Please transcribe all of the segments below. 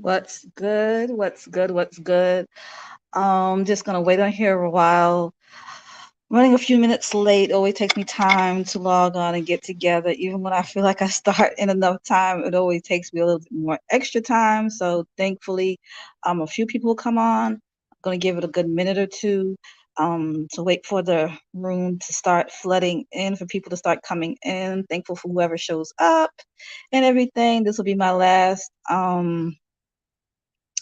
What's good? What's good? What's good? Just gonna wait on here a while. Running a few minutes late always takes me time to log on and get together. Even when I feel like I start in enough time, it always takes me a little bit more extra time. So thankfully, a few people will come on. I'm gonna give it a good minute or two, to wait for the room to start flooding in, for people to start coming in. Thankful for whoever shows up and everything. This will be my last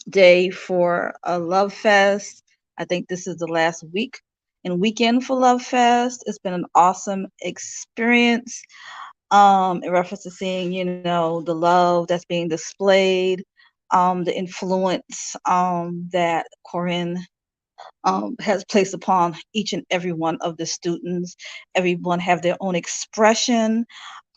day for a Love Fest. I think this is the last week and weekend for Love Fest. It's been an awesome experience. In reference to seeing, the love that's being displayed, the influence that Corin has placed upon each and every one of the students. Everyone have their own expression.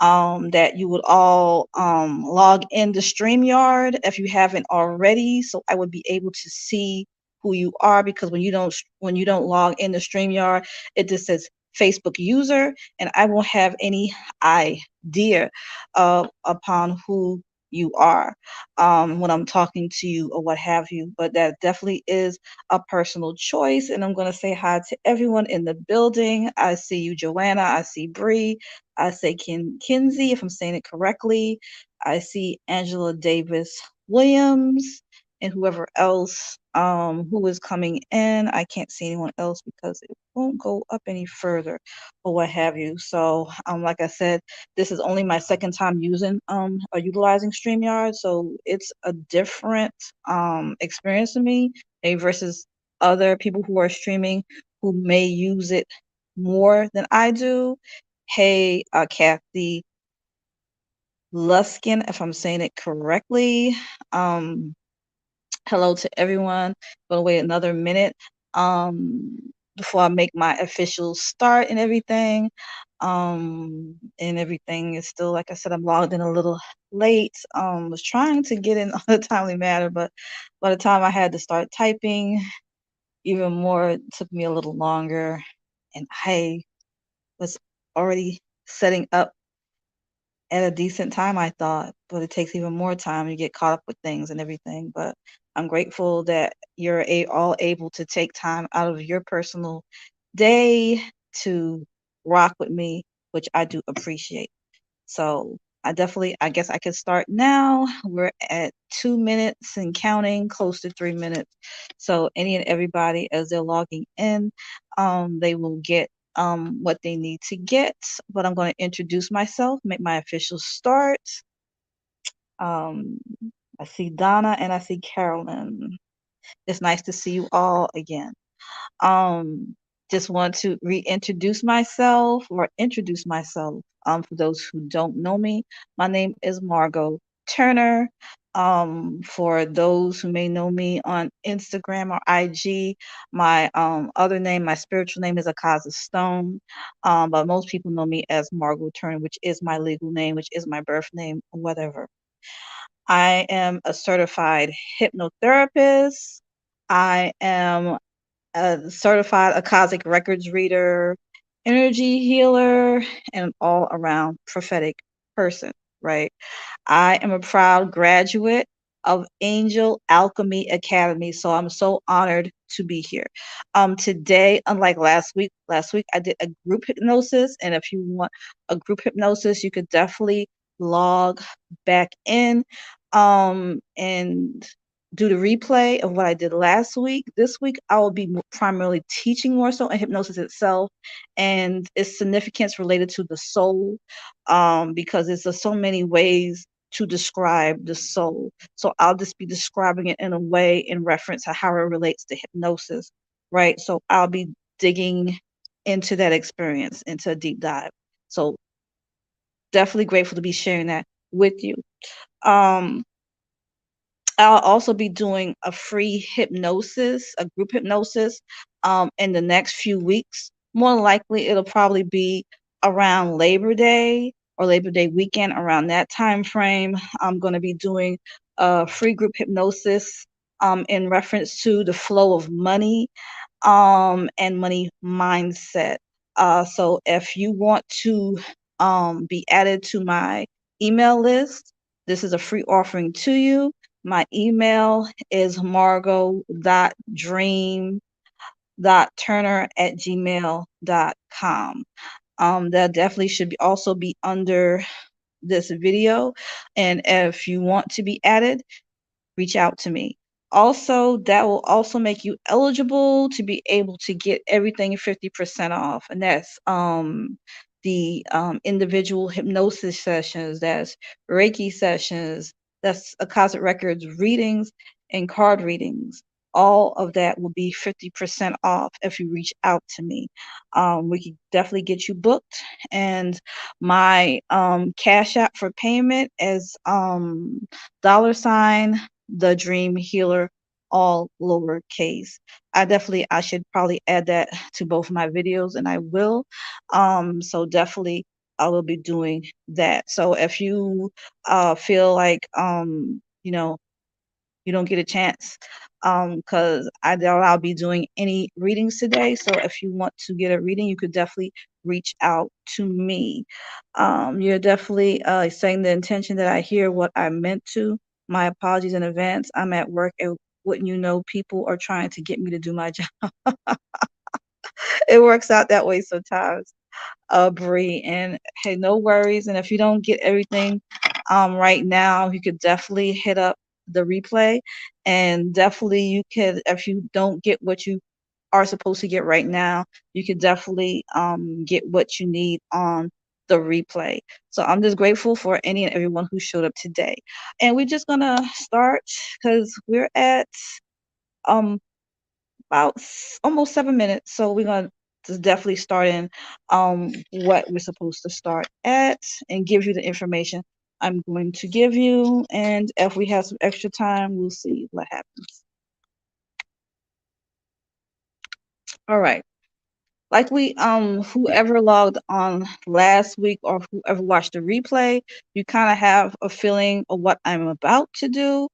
That you would all log into StreamYard if you haven't already, so I would be able to see who you are, because when you don't log into StreamYard, it just says Facebook user, and I won't have any idea upon who you are when I'm talking to you or what have you. But that definitely is a personal choice. And I'm going to say hi to everyone in the building. I see you, Joanna. I see Bree. I say Kinsey, if I'm saying it correctly. I see Angela Davis Williams and whoever else who is coming in. I can't see anyone else because it won't go up any further or what have you. So, like I said, this is only my second time using or utilizing StreamYard, so it's a different experience to me, maybe versus other people who are streaming who may use it more than I do. Hey, Kathy Luskin, if I'm saying it correctly. Um, Hello to everyone. Gonna wait another minute um, before I make my official start and everything. And everything is still, like I said, I'm logged in a little late. Was trying to get in on a timely manner, but by the time I had to start typing, even more, it took me a little longer. And I was already setting up at a decent time, I thought, but it takes even more time. You get caught up with things and everything. But I'm grateful that you're all able to take time out of your personal day to rock with me, which I do appreciate. So I guess I can start now. We're at 2 minutes and counting, close to 3 minutes. So any and everybody, as they're logging in, they will get what they need to get. But I'm going to introduce myself, make my official start. Um, I see Donna and I see Carolyn. It's nice to see you all again. Um, just want to reintroduce myself or introduce myself. For those who don't know me, my name is Margo Turner. For those who may know me on Instagram or IG, my other name, my spiritual name is Akaza Stone. But most people know me as Margo Turner, which is my legal name, which is my birth name, whatever. I am a certified hypnotherapist. I am a certified Akashic Records Reader, energy healer, and an all around prophetic person, right? I am a proud graduate of Angel Alchemy Academy, so I'm so honored to be here. Today, unlike last week I did a group hypnosis, and if you want a group hypnosis, you could definitely log back in and do the replay of what I did last week. This week, I will be primarily teaching more so in hypnosis itself and its significance related to the soul, because there's just so many ways to describe the soul. So I'll just be describing it in a way in reference to how it relates to hypnosis, right? So I'll be digging into that experience, into a deep dive. So definitely grateful to be sharing that with you. Um, I'll also be doing a free hypnosis, a group hypnosis, in the next few weeks. More than likely, it'll probably be around Labor Day or Labor Day weekend, around that time frame. I'm going to be doing a free group hypnosis in reference to the flow of money and money mindset. So if you want to be added to my email list, this is a free offering to you. My email is margo.dream.turner@gmail.com. That definitely should also be under this video. And if you want to be added, reach out to me. Also, that will also make you eligible to be able to get everything 50% off. And that's the individual hypnosis sessions, that's Reiki sessions, that's Akashic Records readings and card readings. All of that will be 50% off if you reach out to me. We can definitely get you booked. And my cash app for payment is $ the dream healer, all lowercase. I should probably add that to both my videos, and I will. So definitely I will be doing that. So if you feel like you don't get a chance, because I doubt I'll be doing any readings today. So if you want to get a reading, you could definitely reach out to me. You're definitely saying the intention that I hear what I meant to. My apologies in advance. I'm at work, and wouldn't you know, people are trying to get me to do my job. It works out that way sometimes, Bree. And hey, no worries. And if you don't get everything right now, you could definitely hit up the replay, and definitely you could, if you don't get what you are supposed to get right now, you could definitely get what you need on the replay. So I'm just grateful for any and everyone who showed up today. And we're just gonna start because we're at um about almost 7 minutes. So we're gonna just definitely start in what we're supposed to start at and give you the information I'm going to give you. And if we have some extra time, we'll see what happens. All right. Like whoever logged on last week or whoever watched the replay, you kind of have a feeling of what I'm about to do.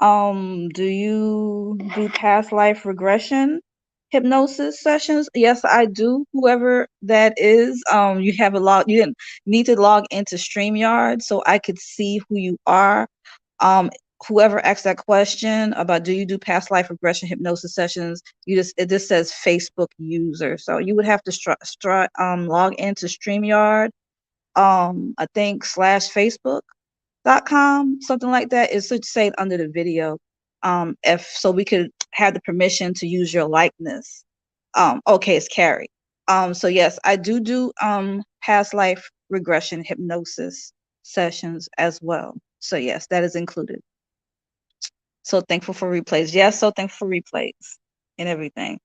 Do you do past life regression hypnosis sessions? Yes, I do. Whoever that is, you didn't need to log into StreamYard so I could see who you are. um Whoever asked that question about do you do past life regression hypnosis sessions, it just says Facebook user, so you would have to log into StreamYard, I think /facebook.com, something like that. It should say it under the video, if so we could have the permission to use your likeness. Okay, it's Carrie. So yes, I do past life regression hypnosis sessions as well. So yes, that is included. So thankful for replays. Yes, so thankful for replays and everything.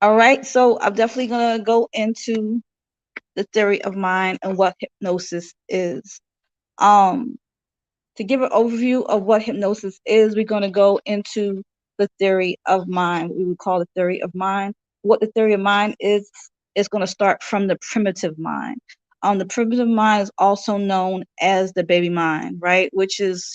All right, so I'm definitely gonna go into the theory of mind and what hypnosis is. Um, to give an overview of what hypnosis is, we're going to go into the theory of mind, what we would call the theory of mind. What the theory of mind is going to start from the primitive mind. The primitive mind is also known as the baby mind, right? Which is,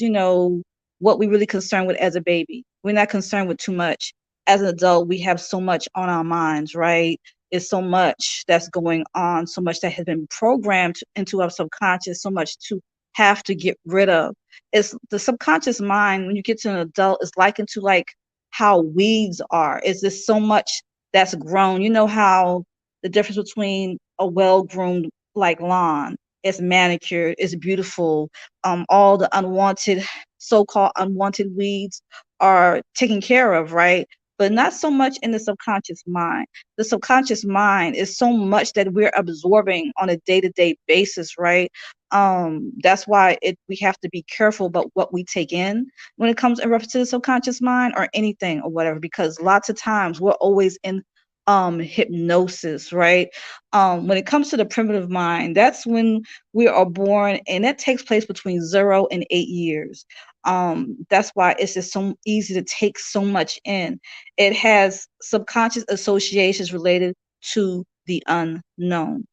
what we really concerned with as a baby. We're not concerned with too much. As an adult, we have so much on our minds, right? It's so much that's going on, so much that has been programmed into our subconscious, so much to have to get rid of. It's the subconscious mind. When you get to an adult, is likened to like how weeds are. It's just so much that's grown. You know how the difference between a well-groomed like lawn, it's manicured, it's beautiful. All the unwanted, so-called unwanted weeds are taken care of, right? But not so much in the subconscious mind. The subconscious mind is so much that we're absorbing on a day-to-day basis, right? That's why we have to be careful about what we take in when it comes in reference to the subconscious mind or anything or whatever, because lots of times we're always in hypnosis, right? When it comes to the primitive mind, that's when we are born, and that takes place between 0 and 8 years. That's why it's just so easy to take so much in. It has subconscious associations related to the unknown.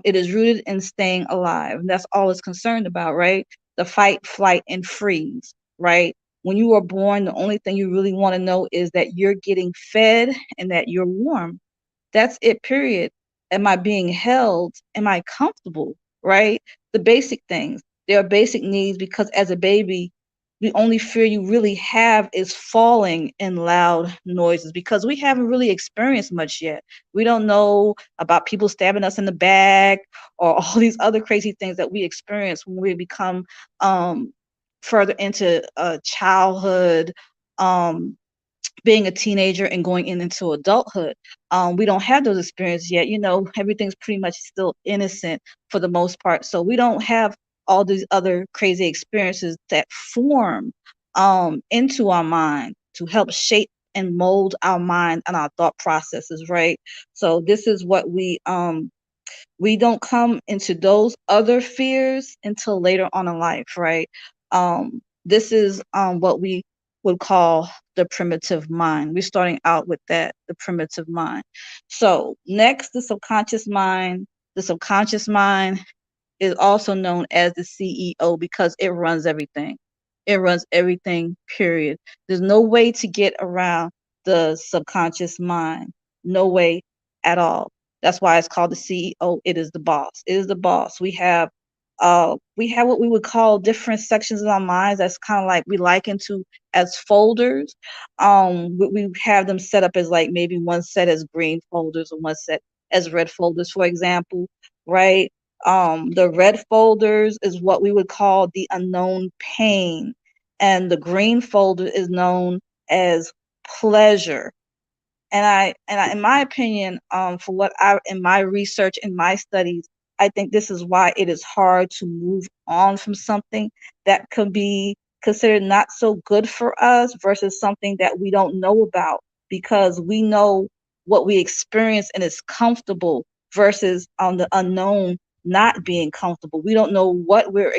It is rooted in staying alive. And that's all it's concerned about, right? The fight, flight, and freeze, right? When you are born, the only thing you really want to know is that you're getting fed and that you're warm. That's it, period. Am I being held? Am I comfortable? Right? The basic things. There are basic needs because as a baby, the only fear you really have is falling in loud noises, because we haven't really experienced much yet. We don't know about people stabbing us in the back or all these other crazy things that we experience when we become further into childhood, um, being a teenager and going into adulthood. We don't have those experiences yet. Everything's pretty much still innocent for the most part. So we don't have all these other crazy experiences that form into our mind to help shape and mold our mind and our thought processes, right? So this is what we don't come into those other fears until later on in life, right? This is what we would call the primitive mind. We're starting out with that, the primitive mind. So next, the subconscious mind. The subconscious mind is also known as the CEO because it runs everything. It runs everything, period. There's no way to get around the subconscious mind. No way at all. That's why it's called the CEO. It is the boss. It is the boss. We have what we would call different sections of our minds. That's kind of like we liken to as folders. We have them set up as like maybe one set as green folders and one set as red folders, for example, right? The red folders is what we would call the unknown pain, and the green folder is known as pleasure. And in my opinion, for what I in my research in my studies, I think this is why it is hard to move on from something that could be considered not so good for us versus something that we don't know about, because we know what we experience and it's comfortable versus on the unknown not being comfortable. We don't know what we're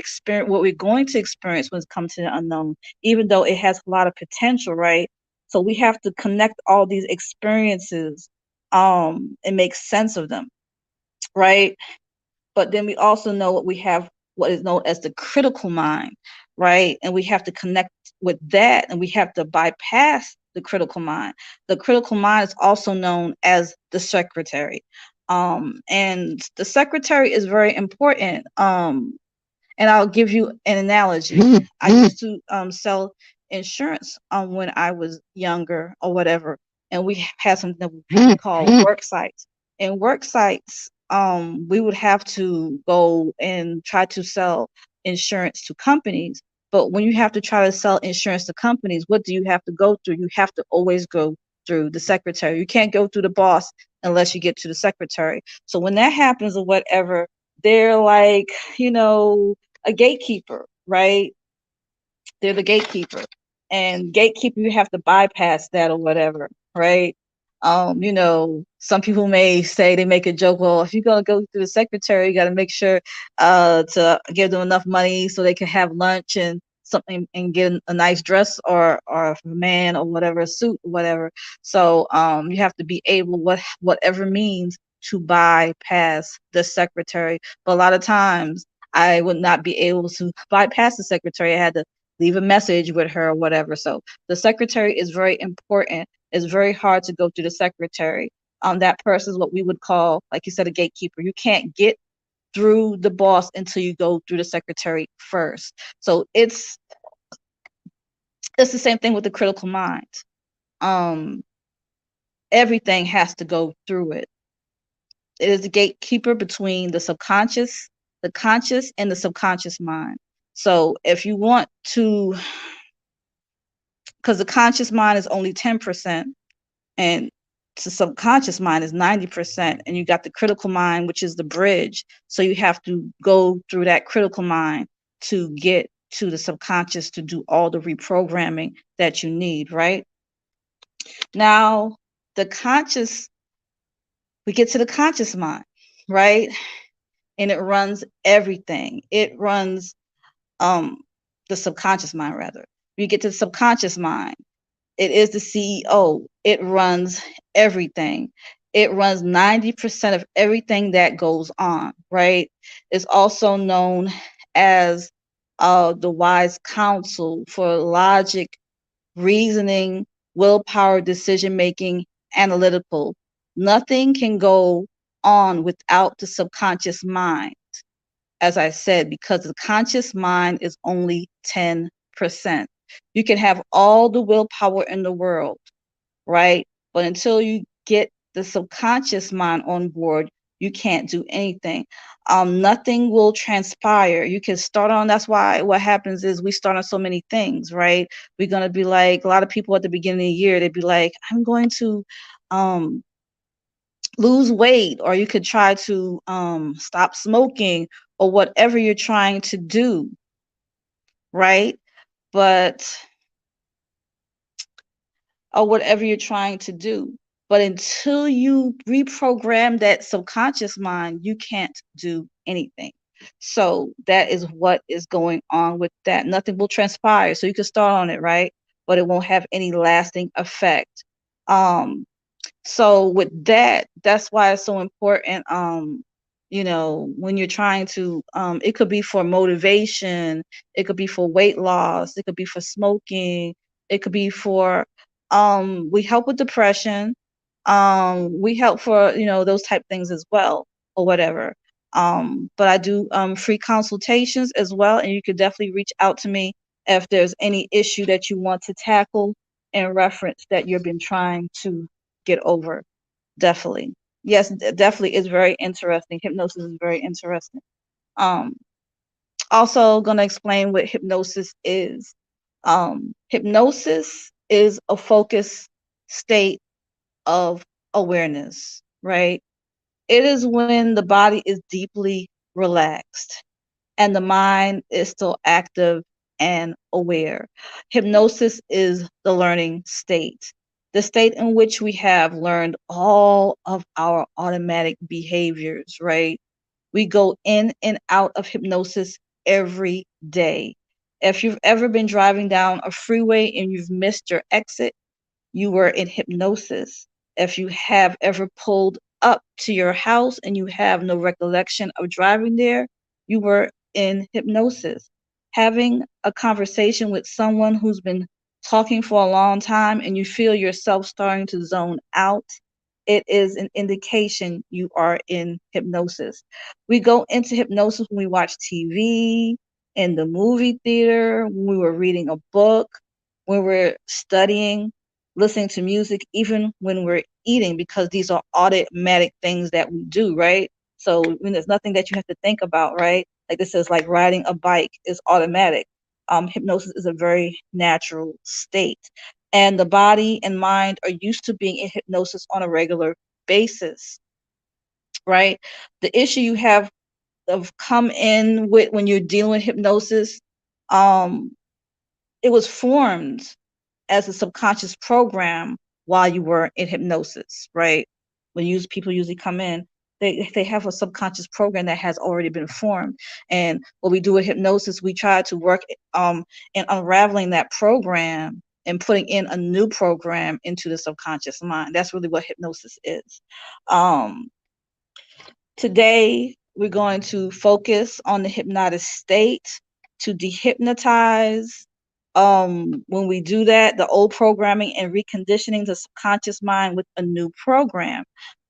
going to experience when it comes to the unknown, even though it has a lot of potential, right? So we have to connect all these experiences and make sense of them, right? But then we also know what is known as the critical mind, right? And we have to connect with that, and we have to bypass the critical mind. The critical mind is also known as the secretary. And the secretary is very important. And I'll give you an analogy. I used to sell insurance when I was younger or whatever, and we had something that we call work sites. And work sites, we would have to go and try to sell insurance to companies. But when you have to try to sell insurance to companies, what do you have to go through? You have to always go through the secretary. You can't go through the boss unless you get to the secretary. So when that happens or whatever, they're like, you know, a gatekeeper, right? They're the gatekeeper. And gatekeeper, you have to bypass that or whatever, right? Some people may say, they make a joke, well, if you're gonna go through the secretary, you gotta make sure to give them enough money so they can have lunch and something and get a nice dress, or a man or whatever, a suit or whatever. So you have to be able, whatever means, to bypass the secretary. But a lot of times I would not be able to bypass the secretary. I had to leave a message with her or whatever. So the secretary is very important. It's very hard to go through the secretary. That person is what we would call, like you said, a gatekeeper. You can't get through the boss until you go through the secretary first. So it's the same thing with the critical mind. Um, Everything has to go through it. It is the gatekeeper between the subconscious, the conscious, and the subconscious mind. So if you want to, because the conscious mind is only 10%, and the subconscious mind is 90%, and you got the critical mind, which is the bridge. So you have to go through that critical mind to get to the subconscious to do all the reprogramming that you need, right? Now, the conscious, we get to the conscious mind, right? And it runs everything. It runs the subconscious mind, rather. You get to the subconscious mind. It is the CEO. It runs everything. It runs 90% of everything that goes on, right? It's also known as the wise counsel for logic, reasoning, willpower, decision making, analytical. Nothing can go on without the subconscious mind, as I said, because the conscious mind is only 10%. You can have all the willpower in the world, right? But until you get the subconscious mind on board, you can't do anything. Nothing will transpire. You can start on, that's why what happens is we start on so many things, right? We're going to be like, a lot of people at the beginning of the year, they'd be like, I'm going to um, lose weight, or you could try to stop smoking, or whatever you're trying to do, right? But or whatever you're trying to do. But until you reprogram that subconscious mind, you can't do anything. So that is what is going on with that. Nothing will transpire. So you can start on it, right? But it won't have any lasting effect. Um, so with that, that's why it's so important. When you're trying to, it could be for motivation, it could be for weight loss, it could be for smoking, it could be for, we help with depression, we help for, those type things as well, or whatever. But I do free consultations as well, and you could definitely reach out to me if there's any issue that you want to tackle in reference that you've been trying to get over. Definitely. Yes, definitely is very interesting. Hypnosis is very interesting. Um, Also gonna explain what hypnosis is. Hypnosis is a focused state of awareness, right? It is when the body is deeply relaxed and the mind is still active and aware. Hypnosis is the learning state, the state in which we have learned all of our automatic behaviors, right? We go in and out of hypnosis every day. If you've ever been driving down a freeway and you've missed your exit, you were in hypnosis. If you have ever pulled up to your house and you have no recollection of driving there, you were in hypnosis. Having a conversation with someone who's been talking for a long time and you feel yourself starting to zone out, it is an indication you are in hypnosis. We go into hypnosis when we watch TV, in the movie theater, when we were reading a book, when we're studying, listening to music, even when we're eating, because these are automatic things that we do, right? So when there's nothing that you have to think about, right? Like this is like riding a bike is automatic. Hypnosis is a very natural state. And the body and mind are used to being in hypnosis on a regular basis, right? The issue you have of come in with when you're dealing with hypnosis, um, it was formed as a subconscious program while you were in hypnosis, right? When people usually come in, they have a subconscious program that has already been formed. And what we do with hypnosis, we try to work in unraveling that program and putting in a new program into the subconscious mind. That's really what hypnosis is. Um, Today, we're going to focus on the hypnotic state to dehypnotize. When we do that, the old programming and reconditioning the subconscious mind with a new program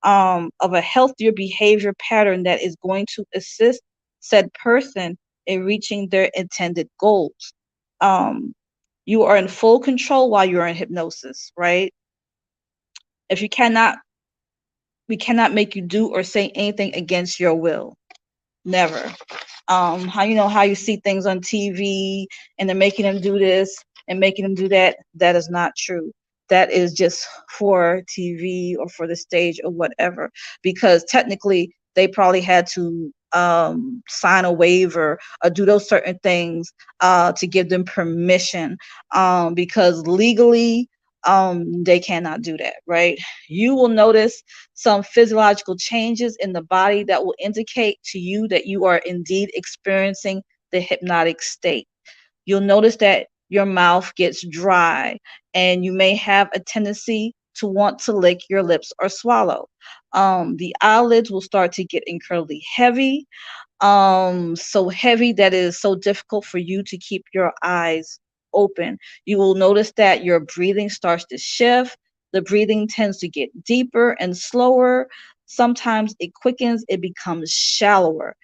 of a healthier behavior pattern that is going to assist said person in reaching their intended goals. Um, you are in full control while you're in hypnosis, right? If you cannot, we cannot make you do or say anything against your will. Never. How how you see things on TV and they're making them do this and making them do that. That is not true. That is just for TV or for the stage or whatever. Because technically they probably had to sign a waiver or do those certain things to give them permission. Because legally they cannot do that, right? You will notice some physiological changes in the body that will indicate to you that you are indeed experiencing the hypnotic state. You'll notice that your mouth gets dry and you may have a tendency to want to lick your lips or swallow. The eyelids will start to get incredibly heavy, so heavy that it is so difficult for you to keep your eyes open. You will notice that your breathing starts to shift. The breathing tends to get deeper and slower. Sometimes it quickens, it becomes shallower.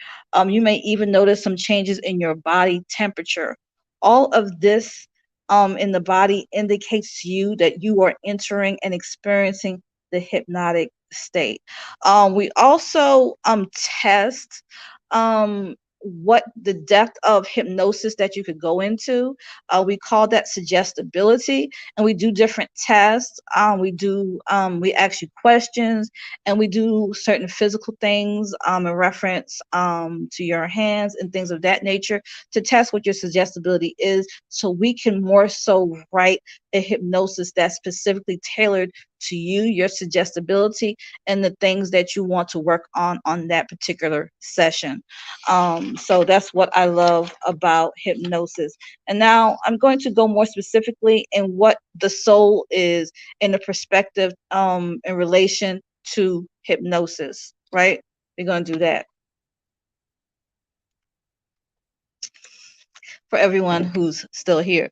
You may even notice some changes in your body temperature. All of this in the body indicates to you that you are entering and experiencing the hypnotic state. We also test what the depth of hypnosis that you could go into. We call that suggestibility, and we do different tests. We ask you questions, and we do certain physical things in reference to your hands and things of that nature to test what your suggestibility is, so we can more so write a hypnosis that's specifically tailored to you, your suggestibility, and the things that you want to work on that particular session. So that's what I love about hypnosis. And now I'm going to go more specifically in what the soul is in the perspective in relation to hypnosis, right? We're going to do that for everyone who's still here.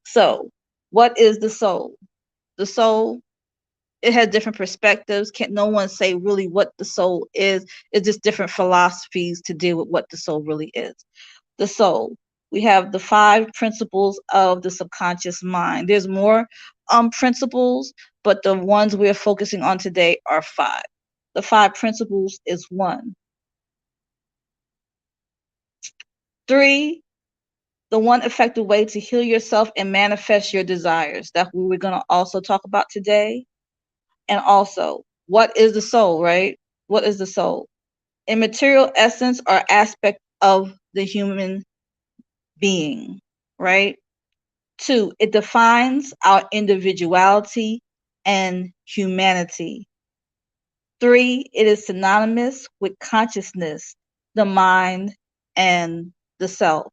So, what is the soul? The soul, it has different perspectives. Can't no one say really what the soul is. It's just different philosophies to deal with what the soul really is. The soul. We have the 5 principles of the subconscious mind. There's more principles, but the ones we're focusing on today are 5. The 5 principles is 1. 3, the one effective way to heal yourself and manifest your desires. That's what we're going to also talk about today. And also, what is the soul, right? What is the soul? A material essence or aspect of the human being, right? 2, it defines our individuality and humanity. 3, it is synonymous with consciousness, the mind, and the self.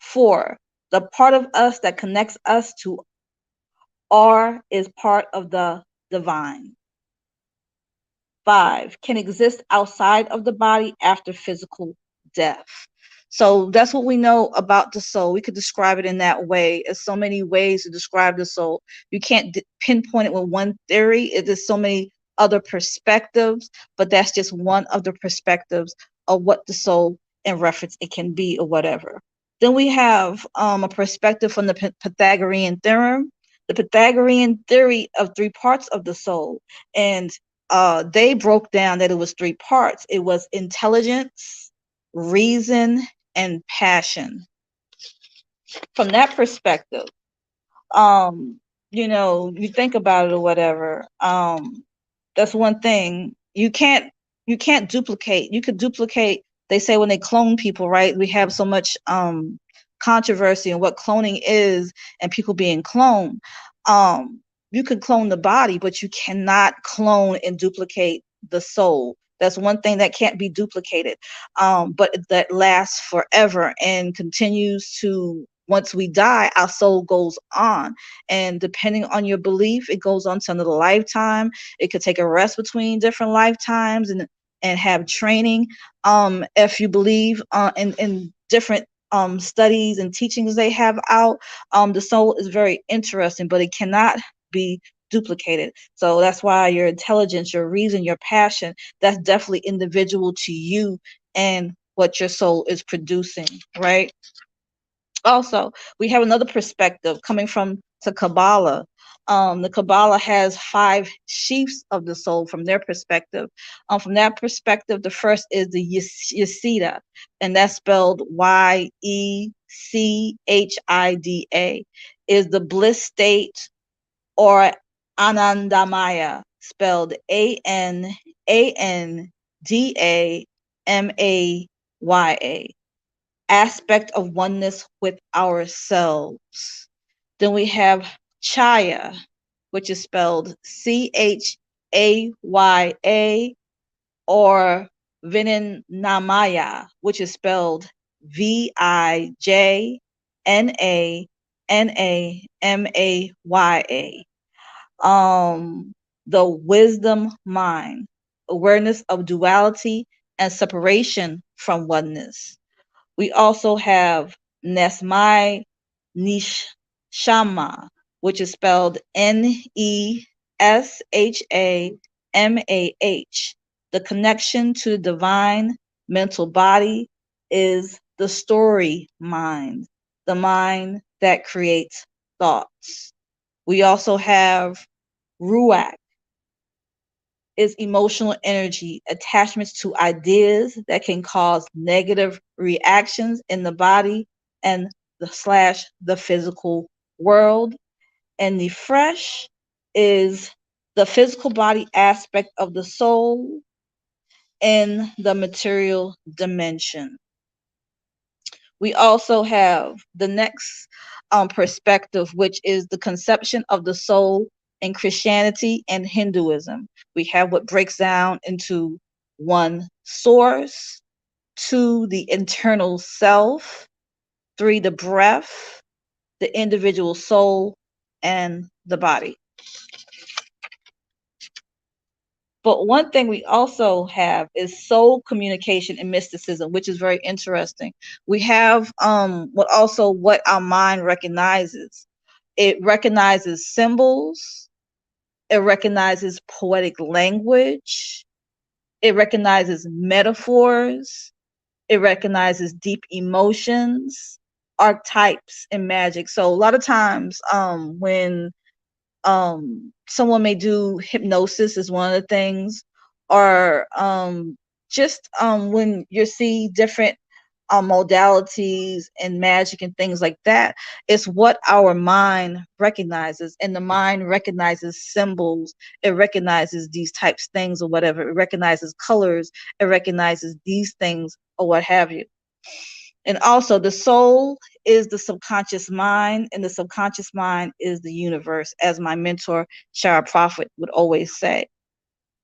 4, the part of us that connects us to R is part of the divine. 5, can exist outside of the body after physical death. So that's what we know about the soul. We could describe it in that way. There's so many ways to describe the soul. You can't pinpoint it with one theory. It is so many other perspectives, but that's just one of the perspectives of what the soul in reference it can be or whatever. Then we have a perspective from the Pythagorean theorem, the Pythagorean theory of 3 parts of the soul. And they broke down that it was 3 parts. It was intelligence, reason, and passion. From that perspective, you think about it or whatever. That's one thing. You can't duplicate. You could duplicate. They say when they clone people, right? We have so much controversy on what cloning is and people being cloned. You could clone the body, but you cannot clone and duplicate the soul. That's one thing that can't be duplicated, but that lasts forever and continues to. Once we die, our soul goes on, and depending on your belief, it goes on to another lifetime. It could take a rest between different lifetimes and have training. If you believe in different studies and teachings they have out, the soul is very interesting, but it cannot be duplicated. So that's why your intelligence, your reason, your passion, that's definitely individual to you and what your soul is producing, right? Also, we have another perspective coming from the Kabbalah. The Kabbalah has 5 sheaths of the soul from their perspective. From that perspective, the first is the Yesida, and that's spelled Yechida, is the bliss state, or Anandamaya, spelled Andamaya, aspect of oneness with ourselves. Then we have Chaya, which is spelled Chaya, or Vinamaya, which is spelled Vijanamaya. The wisdom mind, awareness of duality and separation from oneness. We also have Nesmai Nishama, which is spelled Neshamah. The connection to the divine mental body is the story mind, the mind that creates thoughts. We also have ruach, is emotional energy, attachments to ideas that can cause negative reactions in the body and the physical world. And the fresh is the physical body aspect of the soul in the material dimension. We also have the next perspective, which is the conception of the soul in Christianity and Hinduism. We have what breaks down into one, source; two, the internal self; three, the breath; the individual soul; and the body. But one thing we also have is soul communication and mysticism, which is very interesting. We have what our mind recognizes. It recognizes symbols, it recognizes poetic language, it recognizes metaphors, it recognizes deep emotions, archetypes, and magic. So a lot of times when someone may do hypnosis is one of the things, or just when you see different modalities and magic and things like that, it's what our mind recognizes, and the mind recognizes symbols, it recognizes these types things or whatever, it recognizes colors, it recognizes these things or what have you. And also, the soul is the subconscious mind, and the subconscious mind is the universe, as my mentor, Shara Prophet, would always say.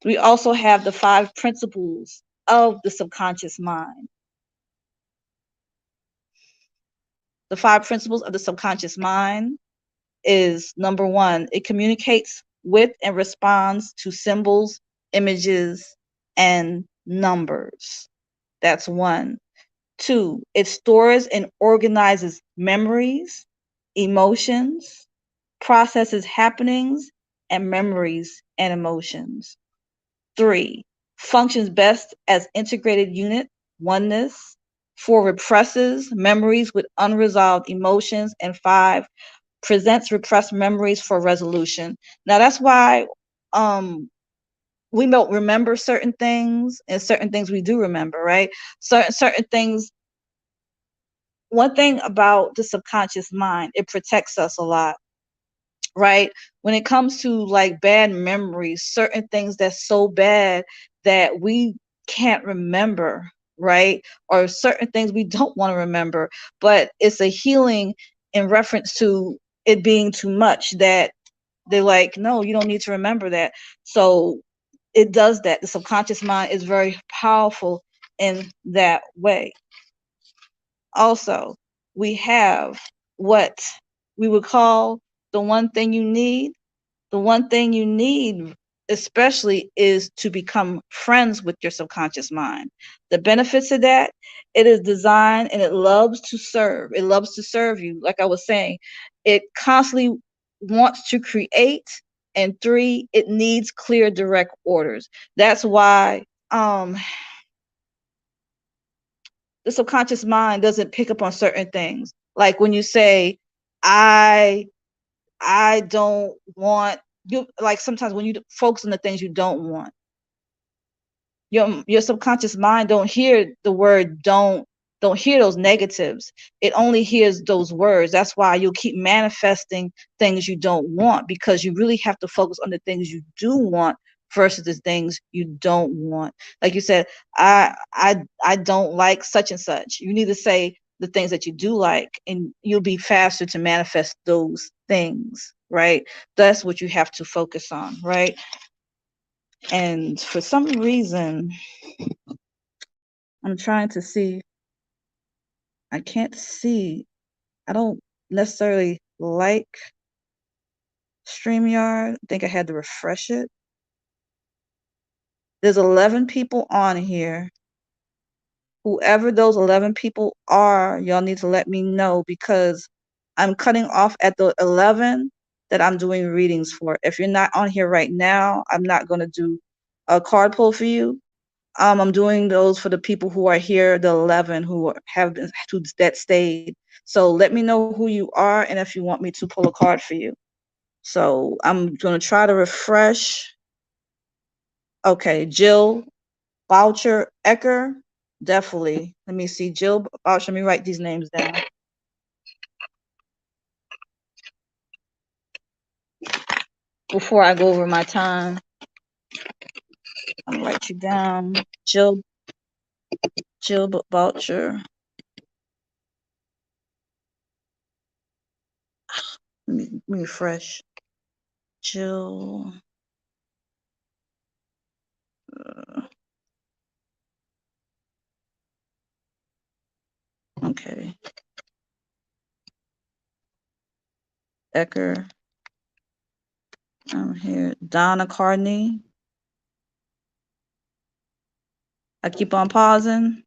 We also have the 5 principles of the subconscious mind. The 5 principles of the subconscious mind is: number 1, it communicates with and responds to symbols, images, and numbers. That's 1. 2, it stores and organizes memories, emotions, processes happenings, and memories and emotions. 3, functions best as integrated unit, oneness. 4, represses memories with unresolved emotions. And 5, presents repressed memories for resolution. Now that's why we don't remember certain things, and certain things we do remember, right? Certain things. One thing about the subconscious mind, it protects us a lot, right? When it comes to like bad memories, certain things that's so bad that we can't remember, right? Or certain things we don't want to remember, but it's a healing in reference to it being too much, that they're like, no, you don't need to remember that. So it does that. The subconscious mind is very powerful in that way. Also, we have what we would call the one thing you need. The one thing you need, especially, is to become friends with your subconscious mind. The benefits of that: it is designed and it loves to serve. It loves to serve you. Like I was saying, it constantly wants to create. And 3, it needs clear, direct orders. That's why the subconscious mind doesn't pick up on certain things. Like when you say, I don't want you, like sometimes when you focus on the things you don't want, your subconscious mind don't hear the word don't hear those negatives. It only hears those words. That's why you'll keep manifesting things you don't want, because you really have to focus on the things you do want versus the things you don't want. Like you said, I don't like such and such. You need to say the things that you do like, and you'll be faster to manifest those things, right? That's what you have to focus on, right? And for some reason, I'm trying to see, I can't see, I don't necessarily like StreamYard. I think I had to refresh it. There's 11 people on here. Whoever those 11 people are, y'all need to let me know, because I'm cutting off at the 11 that I'm doing readings for. If you're not on here right now, I'm not going to do a card pull for you. I'm doing those for the people who are here, the 11 that stayed. So let me know who you are and if you want me to pull a card for you. So I'm gonna try to refresh. Okay, Jill Boucher Ecker, definitely. Let me see, Jill Boucher. Let me write these names down before I go over my time. I'll write you down, Jill Boucher. Let me refresh. Jill. Okay. Ecker. I'm here. Donna Carney. I keep on pausing.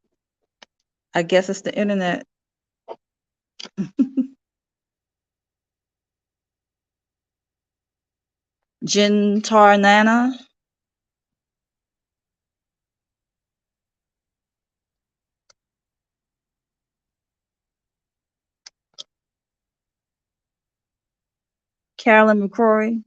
I guess it's the internet. Jin Tarnana. Carolyn McCrory.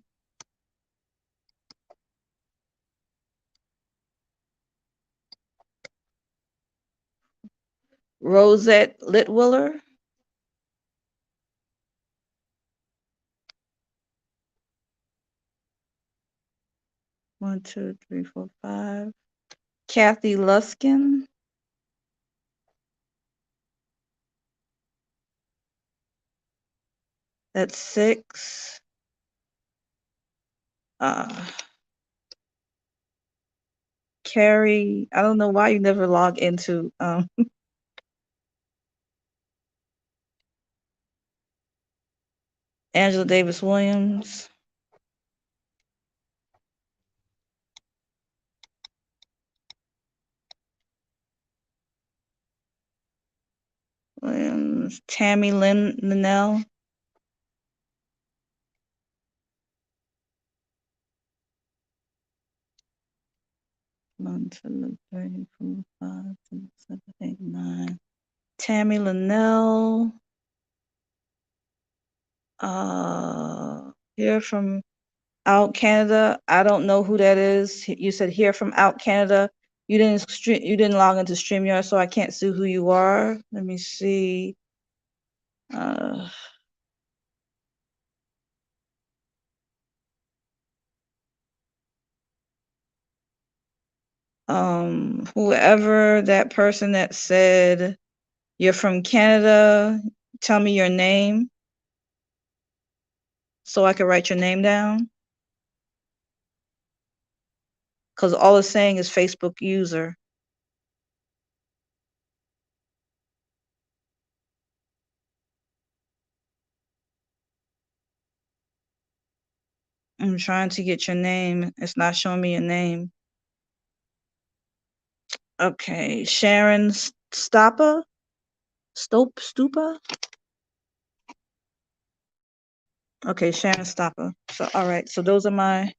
Rosette Litwiller. One, two, three, four, five. Kathy Luskin. That's 6. Carrie, I don't know why you never log into Angela Davis Williams. Williams. Tammy Linnell. One, two, three, four, five, six, 7, 8, 9. Tammy Linnell. Here from Out Canada. I don't know who that is. You said here from Out Canada. You didn't log into StreamYard, so I can't see who you are. Let me see. Whoever that person that said you're from Canada, tell me your name so I can write your name down. Because all it's saying is Facebook user. I'm trying to get your name. It's not showing me your name. Okay, Sharon Stoppa? Stupa? Okay, Sharon Stoppa. So, all right. So those are my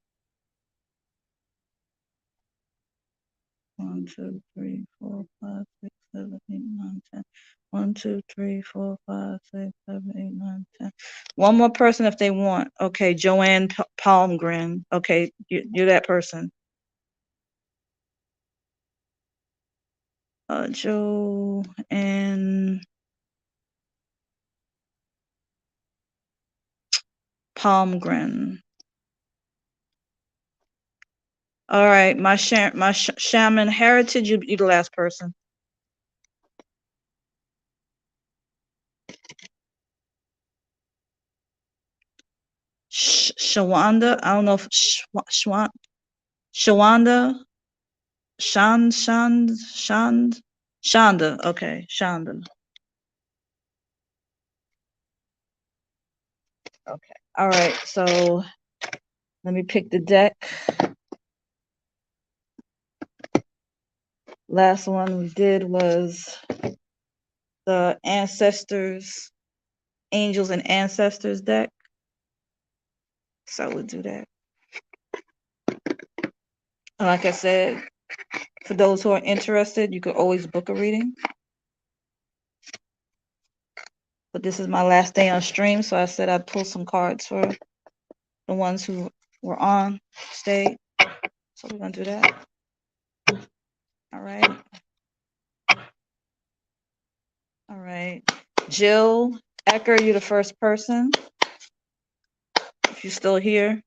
1, 2, 3, 4, 5, 6, 7, 8, 9, 10. 1, 2, 3, 4, 5, 6, 7, 8, 9, 10. One more person if they want. Okay, Joanne Palmgren. Okay, you're that person. Joanne Palmgren. All right, my shaman heritage. You the last person. Shawanda. I don't know if Shawanda. Shonda. Okay, Shonda. Okay. All right. So let me pick the deck. Last one we did was the ancestors, angels and ancestors deck. So we'll do that. Like I said, For those who are interested, you could always book a reading. But this is my last day on stream, so I said I'd pull some cards for the ones who were on stage. So we're gonna do that. All right. All right. Jill Ecker, you're the first person. If you're still here.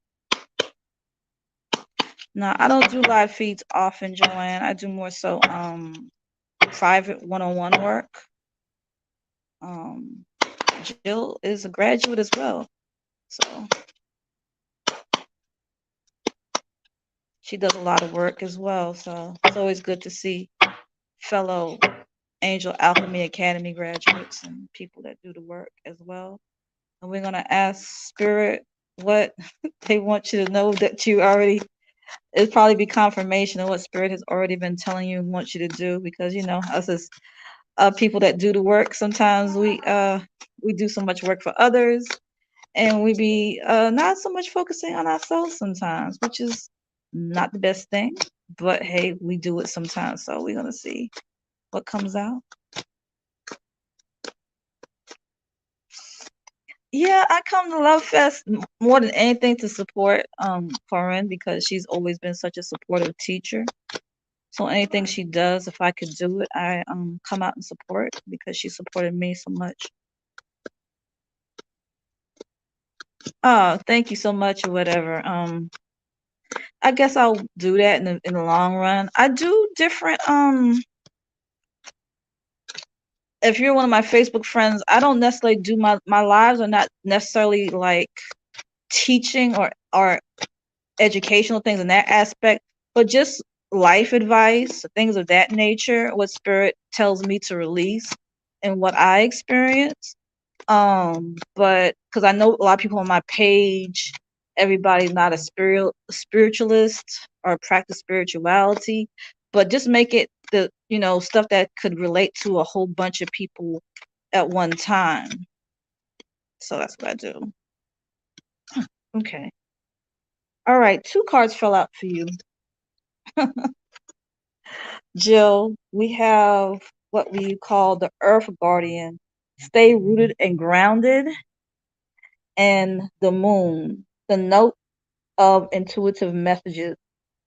No, I don't do live feeds often, Joanne. I do more so private one-on-one work. Jill is a graduate as well. So she does a lot of work as well. So it's always good to see fellow Angel Alchemy Academy graduates and people that do the work as well. And we're going to ask Spirit what they want you to know that you already, it'll probably be confirmation of what Spirit has already been telling you and wants you to do, because, you know, us as people that do the work, sometimes we do so much work for others and we be not so much focusing on ourselves sometimes, which is not the best thing, but hey, we do it sometimes. So we're going to see what comes out. Yeah, I come to Love Fest more than anything to support Corin, because she's always been such a supportive teacher. So anything she does, if I could do it, I come out and support, because she supported me so much. Oh, thank you so much, or whatever. I guess I'll do that in the long run. I do different if you're one of my Facebook friends, I don't necessarily do my lives are not necessarily like teaching or educational things in that aspect, but just life advice, things of that nature, what Spirit tells me to release and what I experience. But because I know a lot of people on my page, everybody's not a spiritualist or practice spirituality, but just make it the, you know, stuff that could relate to a whole bunch of people at one time. So that's what I do. Okay. All right. 2 cards fell out for you. Jill, we have what we call the Earth Guardian. Stay rooted and grounded. And the Moon, the note of intuitive messages.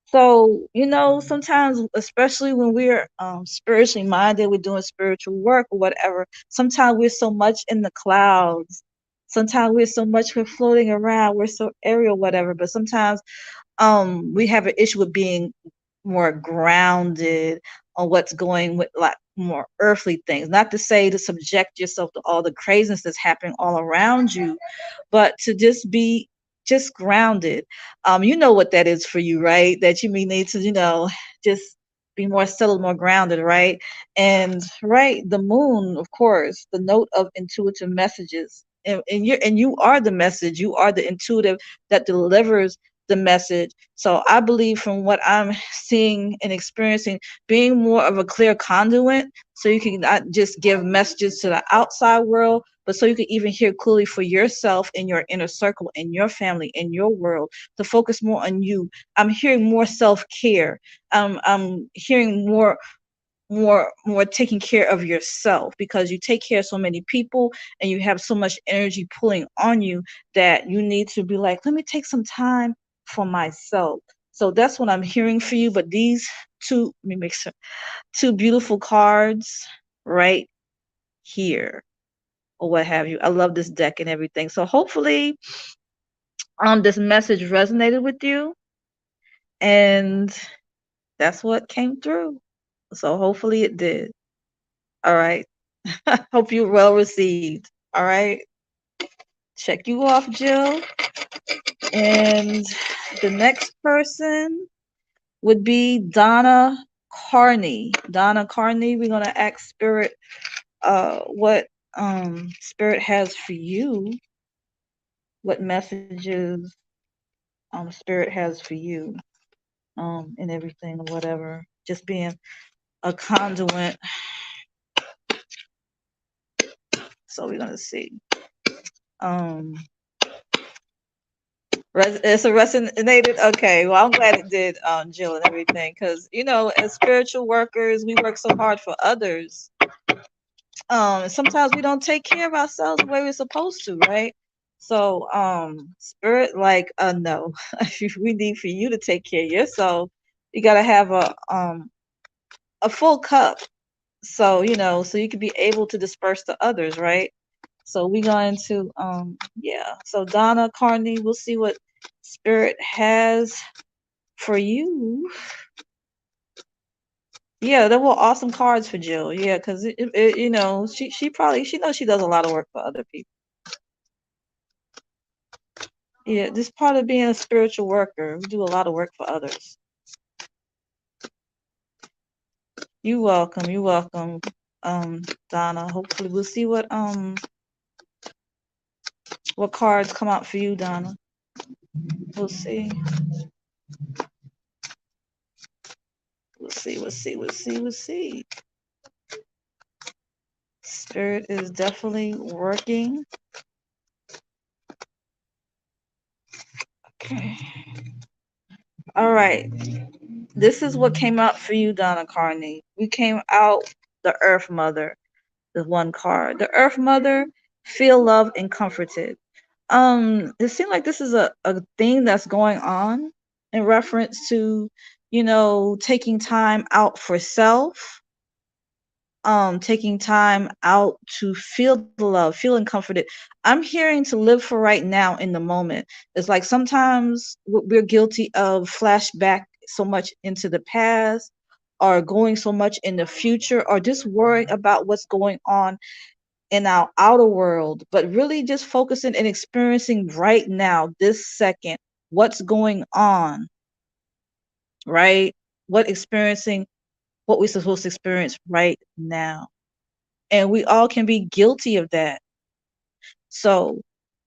So, you know, sometimes, especially when we're spiritually minded, we're doing spiritual work or whatever, sometimes we're so much in the clouds. Sometimes we're floating around, we're so aerial, whatever. But sometimes we have an issue with being more grounded on what's going with like more earthly things. Not to say to subject yourself to all the craziness that's happening all around you, but to just be just grounded. You know what that is for you, right? That you may need to, you know, just be more settled, more grounded, right? And right, the moon, of course, the note of intuitive messages. And you are the message, you are the intuitive that delivers the message. So I believe from what I'm seeing and experiencing, being more of a clear conduit, so you can not just give messages to the outside world, but so you can even hear clearly for yourself in your inner circle, in your family, in your world, to focus more on you. I'm hearing more self-care. I'm hearing more taking care of yourself, because you take care of so many people and you have so much energy pulling on you that you need to be like, let me take some time for myself. So that's what I'm hearing for you. But these two, let me make sure, 2 beautiful cards right here, or what have you. I love this deck and everything. So hopefully this message resonated with you, and that's what came through. So hopefully it did. All right. Hope you're well received. All right. Check you off, Jill. And the next person would be Donna Carney. Donna Carney, we're gonna ask Spirit what Spirit has for you, what messages Spirit has for you, and everything or whatever. Just being a conduit. So we're gonna see. It's a resonated. Okay, well, I'm glad it did, Jill, and everything, because as spiritual workers, we work so hard for others. Sometimes we don't take care of ourselves the way we're supposed to, right? So, spirit, like, no, we need for you to take care of yourself. You gotta have a full cup, so so you can be able to disperse to others, right? So we're going to yeah. So Donna Carney, we'll see what spirit has for you. Yeah, there were awesome cards for Jill. Yeah, because she knows she does a lot of work for other people. Yeah, this part of being a spiritual worker, we do a lot of work for others. You welcome. You welcome, Donna. Hopefully we'll see what cards come out for you, Donna. We'll see. We'll see. We'll see. We'll see. We'll see. Spirit is definitely working. Okay. All right. This is what came out for you, Donna Carney. We came out the Earth Mother, the one card. The Earth Mother, feel loved and comforted. It seems like this is a thing that's going on in reference to, taking time out for self, taking time out to feel the love, feeling comforted. I'm hearing to live for right now in the moment. It's like sometimes we're guilty of flashback so much into the past, or going so much in the future, or just worrying about what's going on in our outer world, but really just focusing and experiencing right now, this second, what's going on, right? What we're supposed to experience right now. And we all can be guilty of that. So,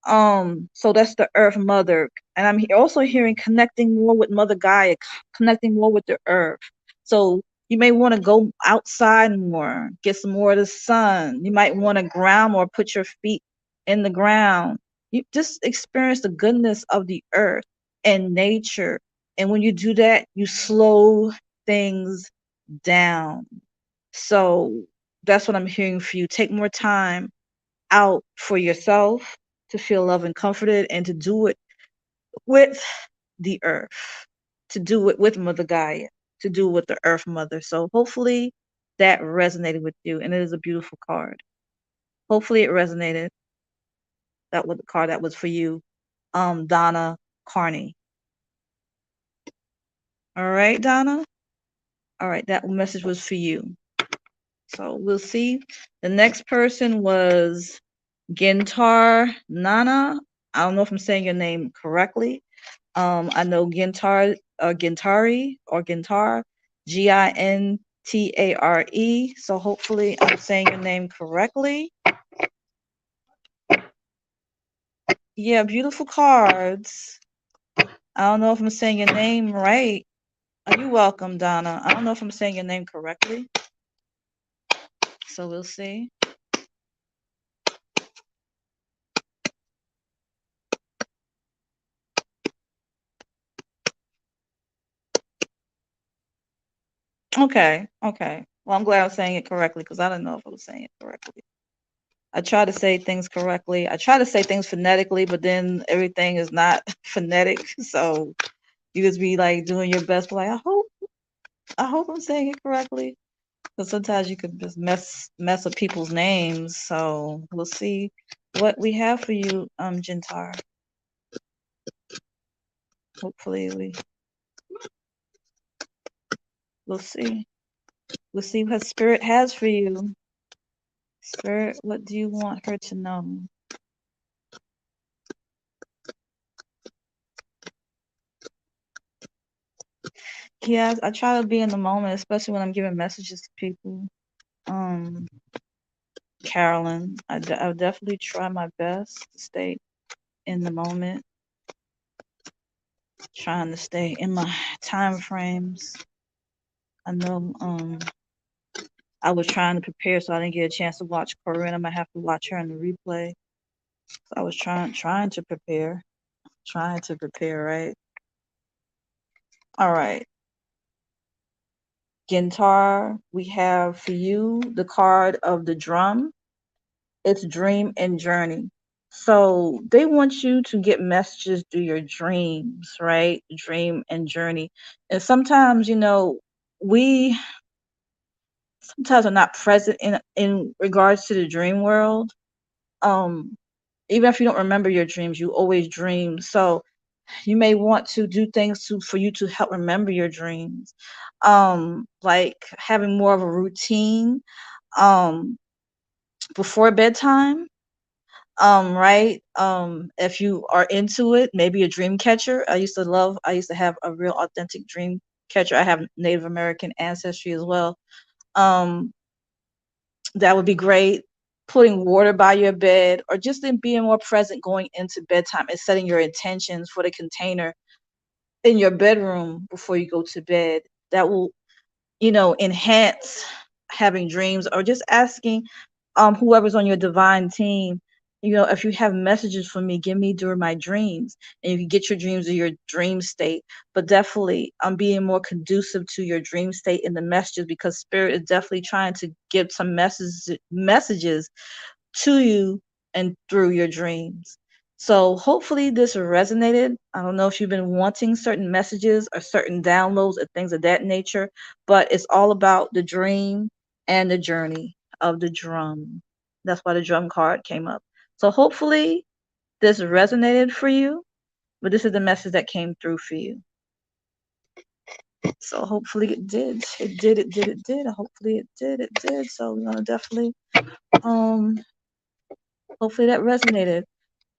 so that's the Earth Mother, and I'm also hearing connecting more with Mother Gaia, connecting more with the Earth. So you may want to go outside more, get some more of the sun. You might want to ground more, put your feet in the ground. You just experience the goodness of the earth and nature. And when you do that, you slow things down. So that's what I'm hearing for you. Take more time out for yourself to feel loved and comforted, and to do it with the earth, to do it with Mother Gaia, to do it with the Earth Mother. So hopefully that resonated with you, and it is a beautiful card. Hopefully it resonated. That was the card that was for you, Donna Carney. All right, Donna. All right, that message was for you. So we'll see. The next person was Gintar Nana. I don't know if I'm saying your name correctly. I know Gintar, Gintari or Gintar, Gintare. So hopefully I'm saying your name correctly. Yeah, beautiful cards. I don't know if I'm saying your name right. Are you welcome, Donna? I don't know if I'm saying your name correctly. So we'll see. Okay, okay. Well, I'm glad I'm saying it correctly, because I don't know if I was saying it correctly. I try to say things correctly. I try to say things phonetically, but then everything is not phonetic. So you just be like doing your best, but like I hope I'm saying it correctly. Because sometimes you could just mess up people's names. So we'll see what we have for you, Jintar. Hopefully we'll see. We'll see what spirit has for you. Spirit, what do you want her to know? Yeah, I try to be in the moment, especially when I'm giving messages to people. Um, Carolyn, I'll definitely try my best to stay in the moment, trying to stay in my time frames. I know I was trying to prepare, so I didn't get a chance to watch Corin. I might have to watch her on the replay. So I was trying to prepare. Trying to prepare, right? All right. Gintar, we have for you the card of the drum. It's dream and journey. So they want you to get messages through your dreams, right? Dream and journey. And sometimes, we sometimes are not present in regards to the dream world. Um, Even if you don't remember your dreams, you always dream. So you may want to do things for you to help remember your dreams. Like having more of a routine um before bedtime. Right. If you are into it, maybe a dream catcher. I used to have a real authentic dream catcher. I have Native American ancestry as well. Um, that would be great. Putting water by your bed, or just in being more present going into bedtime and setting your intentions for the container in your bedroom before you go to bed. That will, enhance having dreams, or just asking whoever's on your divine team, if you have messages for me, give me during my dreams. And you can get your dreams in your dream state. But definitely being more conducive to your dream state in the messages, because spirit is definitely trying to give some messages to you and through your dreams. So hopefully this resonated. I don't know if you've been wanting certain messages or certain downloads or things of that nature, but it's all about the dream and the journey of the drum. That's why the drum card came up. So hopefully this resonated for you, but this is the message that came through for you. So hopefully it did. It did, it did, it did. Hopefully it did, it did. So we're gonna definitely um hopefully that resonated.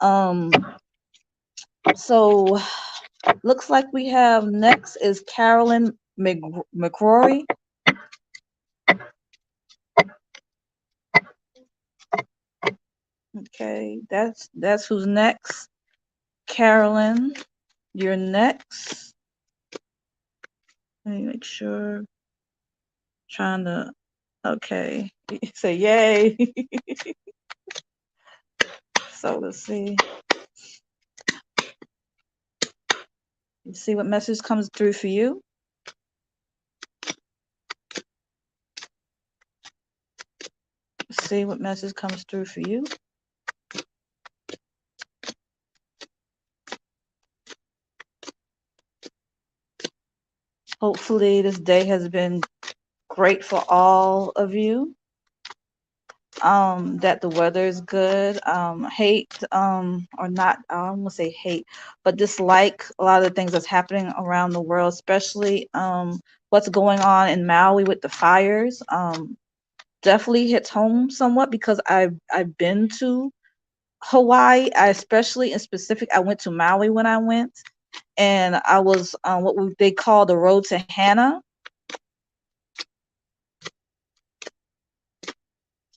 Um so looks like we have next is Carolyn McCrory. Okay, that's who's next. Carolyn, you're next. Let me make sure. Trying to. Okay, say yay. So let's see. Let's see what message comes through for you. Let's see what message comes through for you. Hopefully this day has been great for all of you. That the weather is good. Hate, or not, I don't want to say hate, but dislike a lot of the things that's happening around the world, especially what's going on in Maui with the fires. Definitely hits home somewhat, because I've been to Hawaii. I especially in specific, I went to Maui when I went, and I was on they call the road to Hana.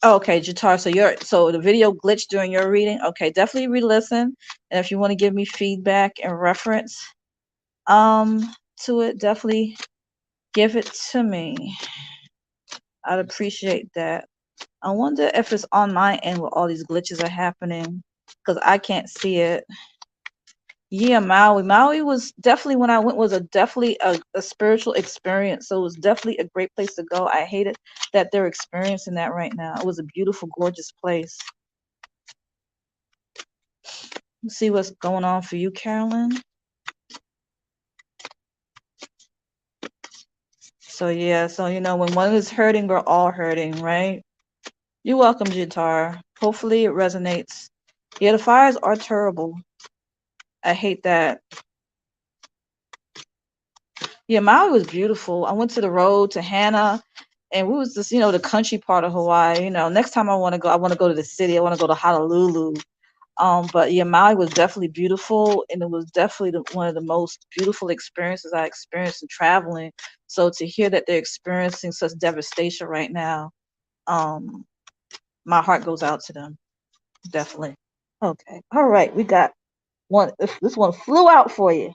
Oh, okay, Jatar. So the video glitched during your reading. Okay, definitely re-listen. And if you want to give me feedback and reference to it, definitely give it to me. I'd appreciate that. I wonder if it's on my end where all these glitches are happening, because I can't see it. Yeah, Maui. Maui was definitely, when I went, was definitely a spiritual experience. So it was definitely a great place to go. I hated that they're experiencing that right now. It was a beautiful, gorgeous place. Let's see what's going on for you, Carolyn. So yeah, so when one is hurting, we're all hurting, right? You're welcome, Jitar. Hopefully it resonates. Yeah, the fires are terrible. I hate that. Yeah, Maui was beautiful. I went to the road to Hana, and we was just, the country part of Hawaii. Next time I want to go to the city. I want to go to Honolulu. But yeah, Maui was definitely beautiful, and it was definitely one of the most beautiful experiences I experienced in traveling. So to hear that they're experiencing such devastation right now, um, my heart goes out to them. Definitely. Okay. All right. We got one. This one flew out for you.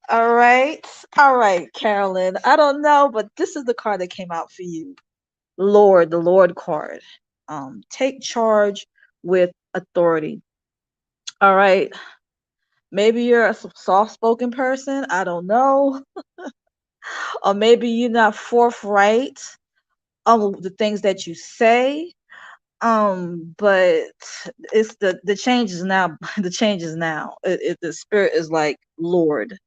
All right. All right, Carolyn. I don't know, but this is the card that came out for you. The Lord card. Take charge with authority. All right. Maybe you're a soft-spoken person. I don't know. Or maybe you're not forthright with the things that you say. But it's the change is now. The change is now. The spirit is like, Lord,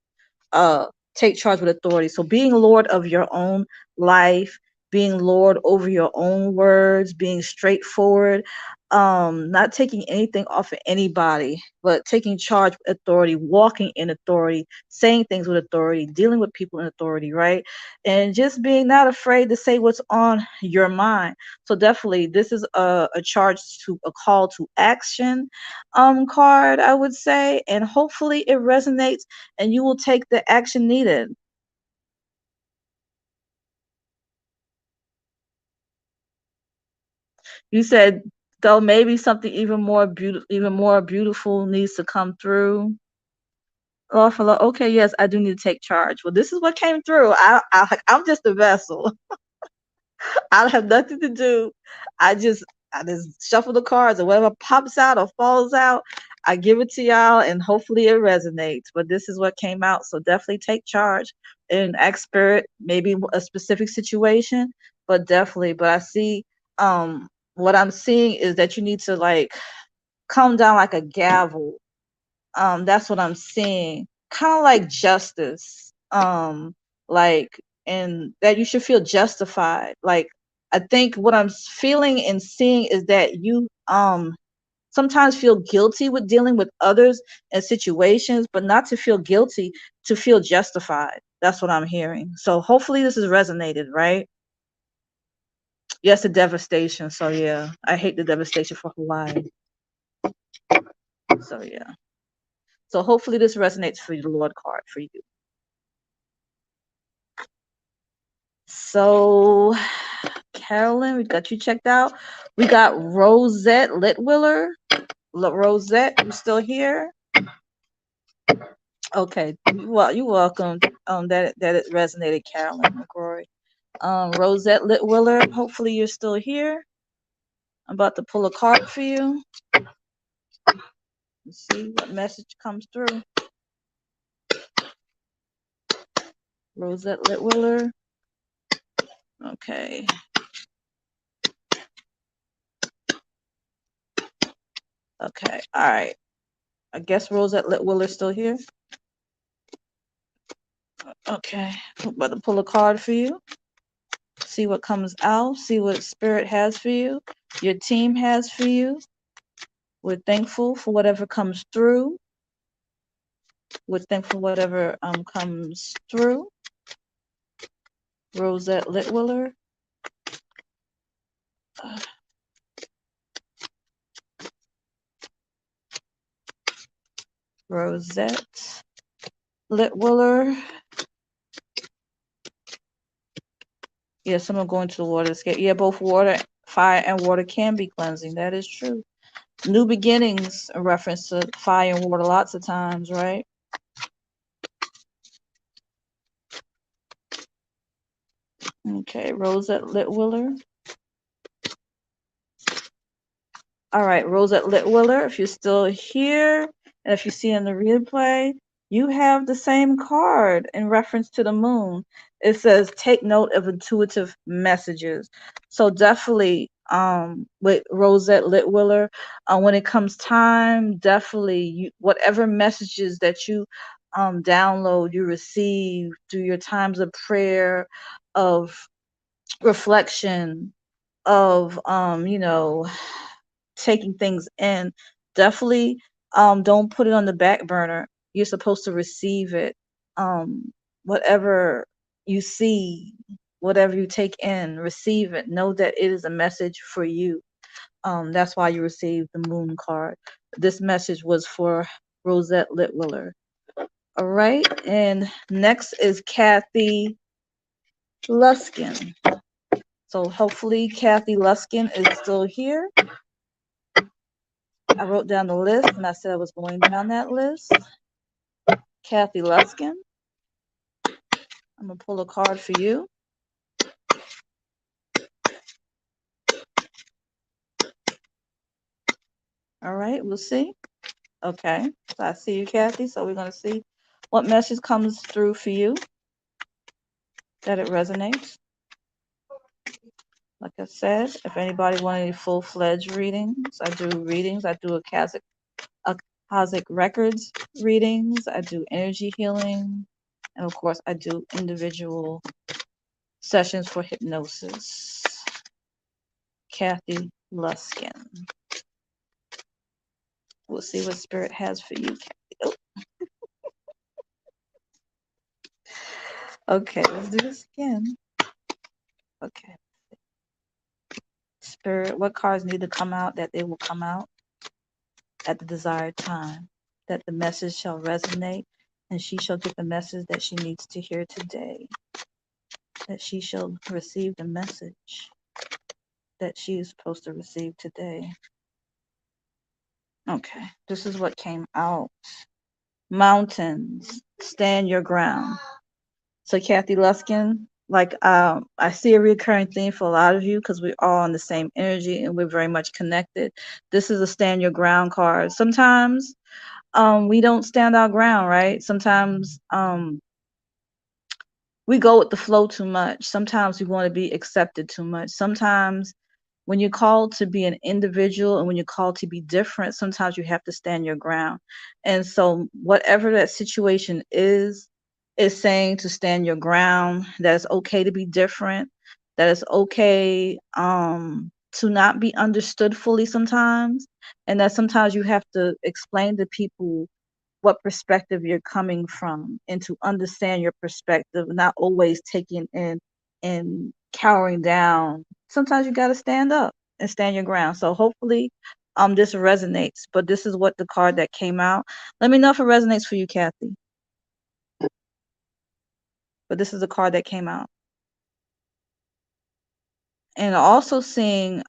uh take charge with authority. So being lord of your own life, being lord over your own words, being straightforward, not taking anything off of anybody, but taking charge with authority, walking in authority, saying things with authority, dealing with people in authority, right? And just being not afraid to say what's on your mind. So definitely this is a charge to a call to action card, I would say, and hopefully it resonates and you will take the action needed. You said, though, maybe something even more beautiful needs to come through. Lord for Lord, okay, yes, I do need to take charge. Well, this is what came through. I'm just a vessel. I have nothing to do. I just I just shuffle the cards, and whatever pops out or falls out, I give it to y'all, and hopefully it resonates. But this is what came out, so definitely take charge and ask spirit, maybe a specific situation, but definitely. But I see, what I'm seeing is that you need to like come down like a gavel. That's what I'm seeing, kind of like justice, like, and that you should feel justified. Like, I think what I'm feeling and seeing is that you sometimes feel guilty with dealing with others and situations, but not to feel guilty, to feel justified. That's what I'm hearing. So hopefully this has resonated, right? Yes, the devastation. So yeah, I hate the devastation for Hawaii. So yeah. So hopefully this resonates for you, the Lord card for you. So, Carolyn, we got you checked out. We got Rosette Litwiller. Rosette, you still here? Okay, well, you're welcome. That it resonated, Carolyn McCrory. Rosette Litwiller, hopefully you're still here. I'm about to pull a card for you. Let's see what message comes through. Rosette Litwiller. Okay. Okay. All right. I guess Rosette Litwiller's still here. Okay. I'm about to pull a card for you. See what comes out. See what spirit has for you. Your team has for you. We're thankful for whatever comes through. We're thankful for whatever comes through. Rosette Litwiller. Rosette Litwiller. Yeah, someone going to the water escape. Yeah, both water, fire, and water can be cleansing. That is true. New beginnings in reference to fire and water lots of times, right? Okay, Rosette Litwiller. All right, Rosette Litwiller, if you're still here, and if you see in the replay, you have the same card in reference to the moon. It says, take note of intuitive messages. So definitely, with Rosette Litwiller, when it comes time, definitely, whatever messages that you download, you receive through your times of prayer, of reflection, of taking things in, definitely don't put it on the back burner. You're supposed to receive it. Whatever you see, whatever you take in, receive it. Know that it is a message for you. That's why you received the moon card. This message was for Rosette Litwiller. All right, and next is Kathy Luskin. So hopefully Kathy Luskin is still here. I wrote down the list and I said I was going down that list. Kathy Luskin. I'm going to pull a card for you. All right, we'll see. Okay, so I see you, Kathy. So we're going to see what message comes through for you, that it resonates. Like I said, if anybody wants any full-fledged readings, I do readings. I do Akashic Records readings. I do energy healing. And of course, I do individual sessions for hypnosis. Kathy Luskin. We'll see what Spirit has for you, Kathy. Oh, okay, let's do this again. Okay. Spirit, what cards need to come out, that they will come out at the desired time, that the message shall resonate, and she shall get the message that she needs to hear today, that she shall receive the message that she is supposed to receive today. Okay, this is what came out. Mountains, stand your ground. So Kathy Luskin, like I see a recurring theme for a lot of you because we're all on the same energy and we're very much connected. This is a stand your ground card. Sometimes we don't stand our ground, right? Sometimes we go with the flow too much. Sometimes we want to be accepted too much. Sometimes when you're called to be an individual and when you're called to be different, sometimes you have to stand your ground. And so whatever that situation is saying to stand your ground, that it's okay to be different, that it's okay to not be understood fully sometimes, and that sometimes you have to explain to people what perspective you're coming from and to understand your perspective, not always taking in and cowering down. Sometimes you got to stand up and stand your ground. So hopefully this resonates, but this is what the card that came out. Let me know if it resonates for you, Kathy. But this is the card that came out. And also seeing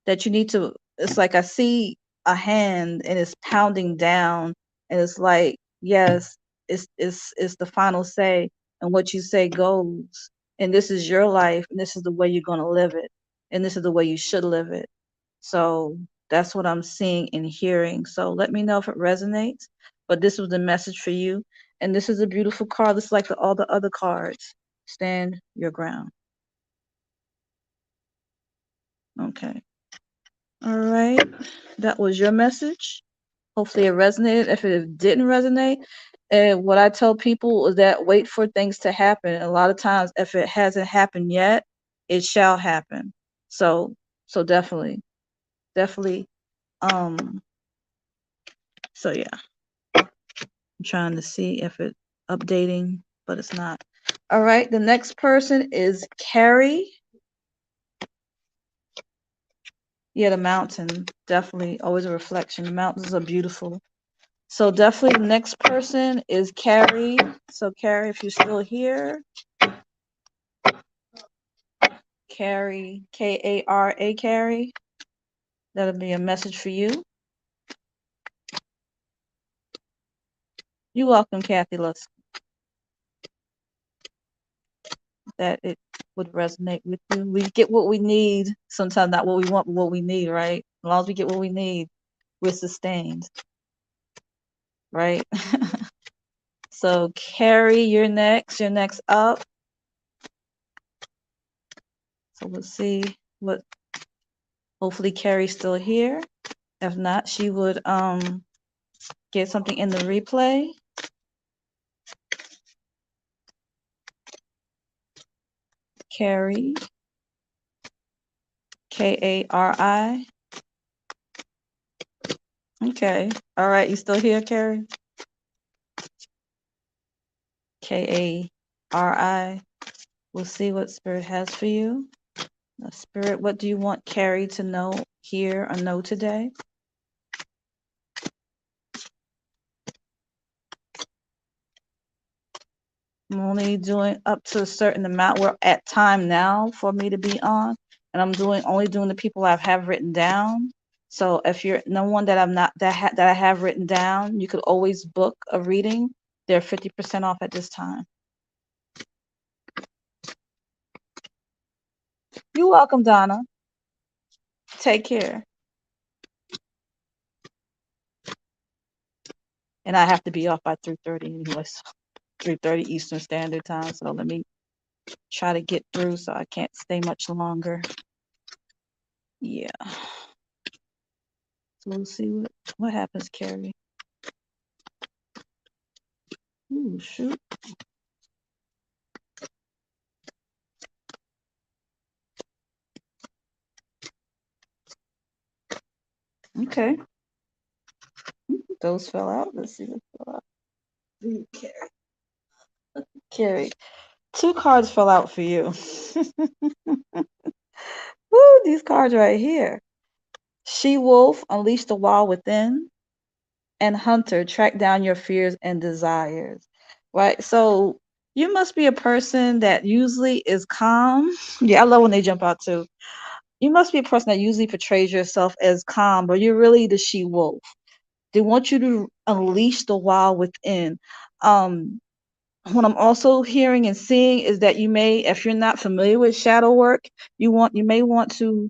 that you need to, it's like I see a hand and it's pounding down and it's like, yes, it's the final say, and what you say goes, and this is your life and this is the way you're going to live it, and this is the way you should live it. So that's what I'm seeing and hearing. So let me know if it resonates, but this was the message for you. And this is a beautiful card. This is like all the other cards. Stand your ground. Okay. All right. That was your message. Hopefully it resonated. If it didn't resonate, what I tell people is that wait for things to happen. A lot of times, if it hasn't happened yet, it shall happen. So definitely, definitely. Um. So yeah, I'm trying to see if it's updating, but it's not. All right. The next person is Carrie. Yeah, the mountain. Definitely, always a reflection. The mountains are beautiful. So definitely the next person is Carrie. So Carrie, if you're still here, Carrie, Kara, Carrie, that'll be a message for you. You're welcome, Kathy. Let's that it would resonate with you. We get what we need. Sometimes not what we want, but what we need, right? As long as we get what we need, we're sustained, right? So Carrie, you're next. You're next up. So we'll see what. Hopefully Carrie's still here. If not, she would get something in the replay. Carrie, Kari. Okay. All right. You still here, Carrie? Kari. We'll see what Spirit has for you. Now, Spirit, what do you want Carrie to know, hear, or know today? I'm only doing up to a certain amount. We're at time now for me to be on, and I'm only doing the people I have written down. So if you're no one that I'm not that I have written down, you could always book a reading. They're 50% off at this time. You're welcome, Donna. Take care. And I have to be off by 3:30 anyway, so 3:30 Eastern Standard Time. So let me try to get through so I can't stay much longer. Yeah. So we'll see what happens, Carrie. Ooh, shoot. Okay. Those fell out. Let's see what fell out. Ooh, Carrie. 2 cards fell out for you. Woo, these cards right here. She-Wolf, Unleash the Wild Within, and Hunter, Track Down Your Fears and Desires. Right? So you must be a person that usually is calm. Yeah, I love when they jump out too. You must be a person that usually portrays yourself as calm, but you're really the she-wolf. They want you to unleash the wild within. Um, what I'm also hearing and seeing is that you may, if you're not familiar with shadow work, you may want to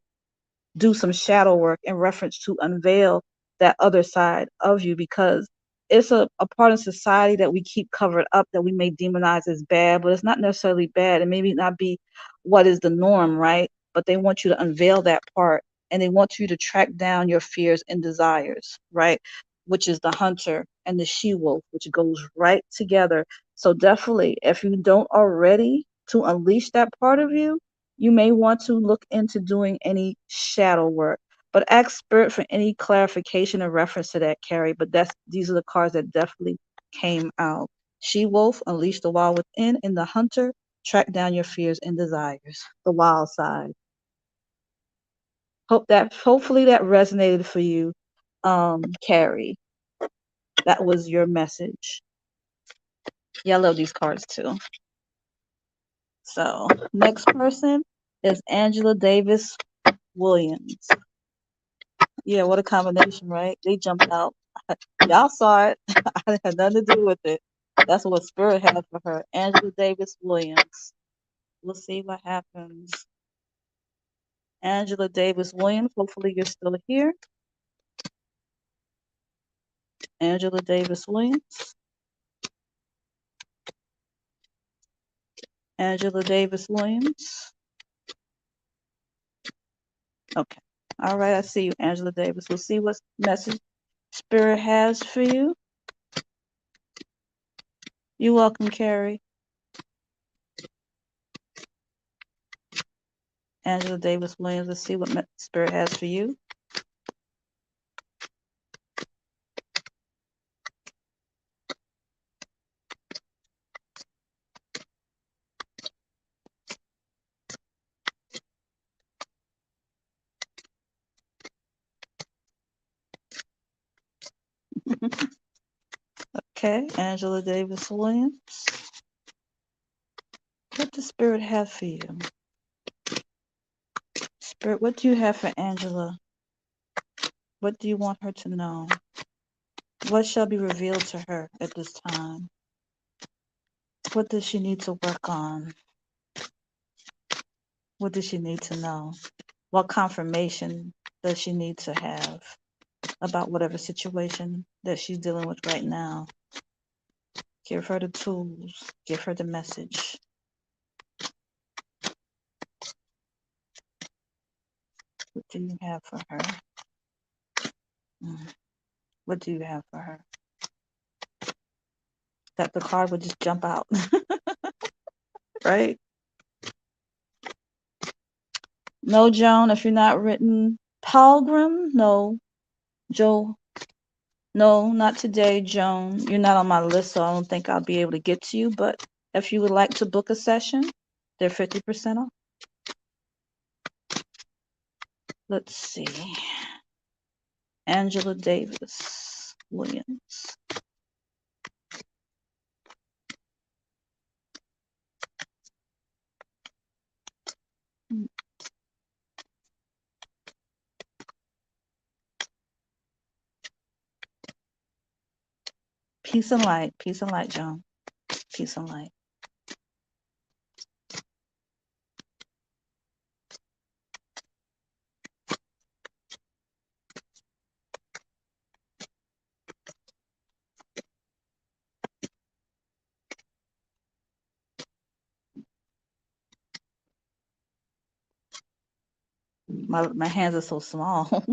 do some shadow work in reference to unveil that other side of you, because it's a part of society that we keep covered up that we may demonize as bad, but it's not necessarily bad. It may not be what is the norm, right? But they want you to unveil that part, and they want you to track down your fears and desires, right? Which is the hunter and the she-wolf, which goes right together. So definitely, if you don't already to unleash that part of you, you may want to look into doing any shadow work, but ask Spirit for any clarification in reference to that, Carrie. But these are the cards that definitely came out. She-Wolf, Unleash the Wild Within, and the Hunter, Track Down Your Fears and Desires. The wild side. Hopefully that resonated for you, Carrie. That was your message. Yeah, I love these cards too. So next person is Angela Davis Williams. Yeah, what a combination, right? They jumped out. Y'all saw it. I had nothing to do with it. That's what Spirit had for her. Angela Davis Williams. We'll see what happens. Angela Davis Williams. Hopefully you're still here. Angela Davis Williams. Angela Davis Williams. Okay. All right, I see you, Angela Davis. We'll see what message Spirit has for you. You're welcome, Carrie. Angela Davis Williams. Let's see what Spirit has for you. Okay, Angela Davis Williams. What does Spirit have for you? Spirit, what do you have for Angela? What do you want her to know? What shall be revealed to her at this time? What does she need to work on? What does she need to know? What confirmation does she need to have about whatever situation that she's dealing with right now? Give her the tools. Give her the message. What do you have for her? What do you have for her? That the card would just jump out, right? No, Joan, if you're not written. Pilgrim? No. Joe? No, not today, Joan. You're not on my list, so I don't think I'll be able to get to you. But if you would like to book a session, they're 50% off. Let's see. Angela Davis Williams. Peace and light. Peace and light, Joan. Peace and light. My hands are so small.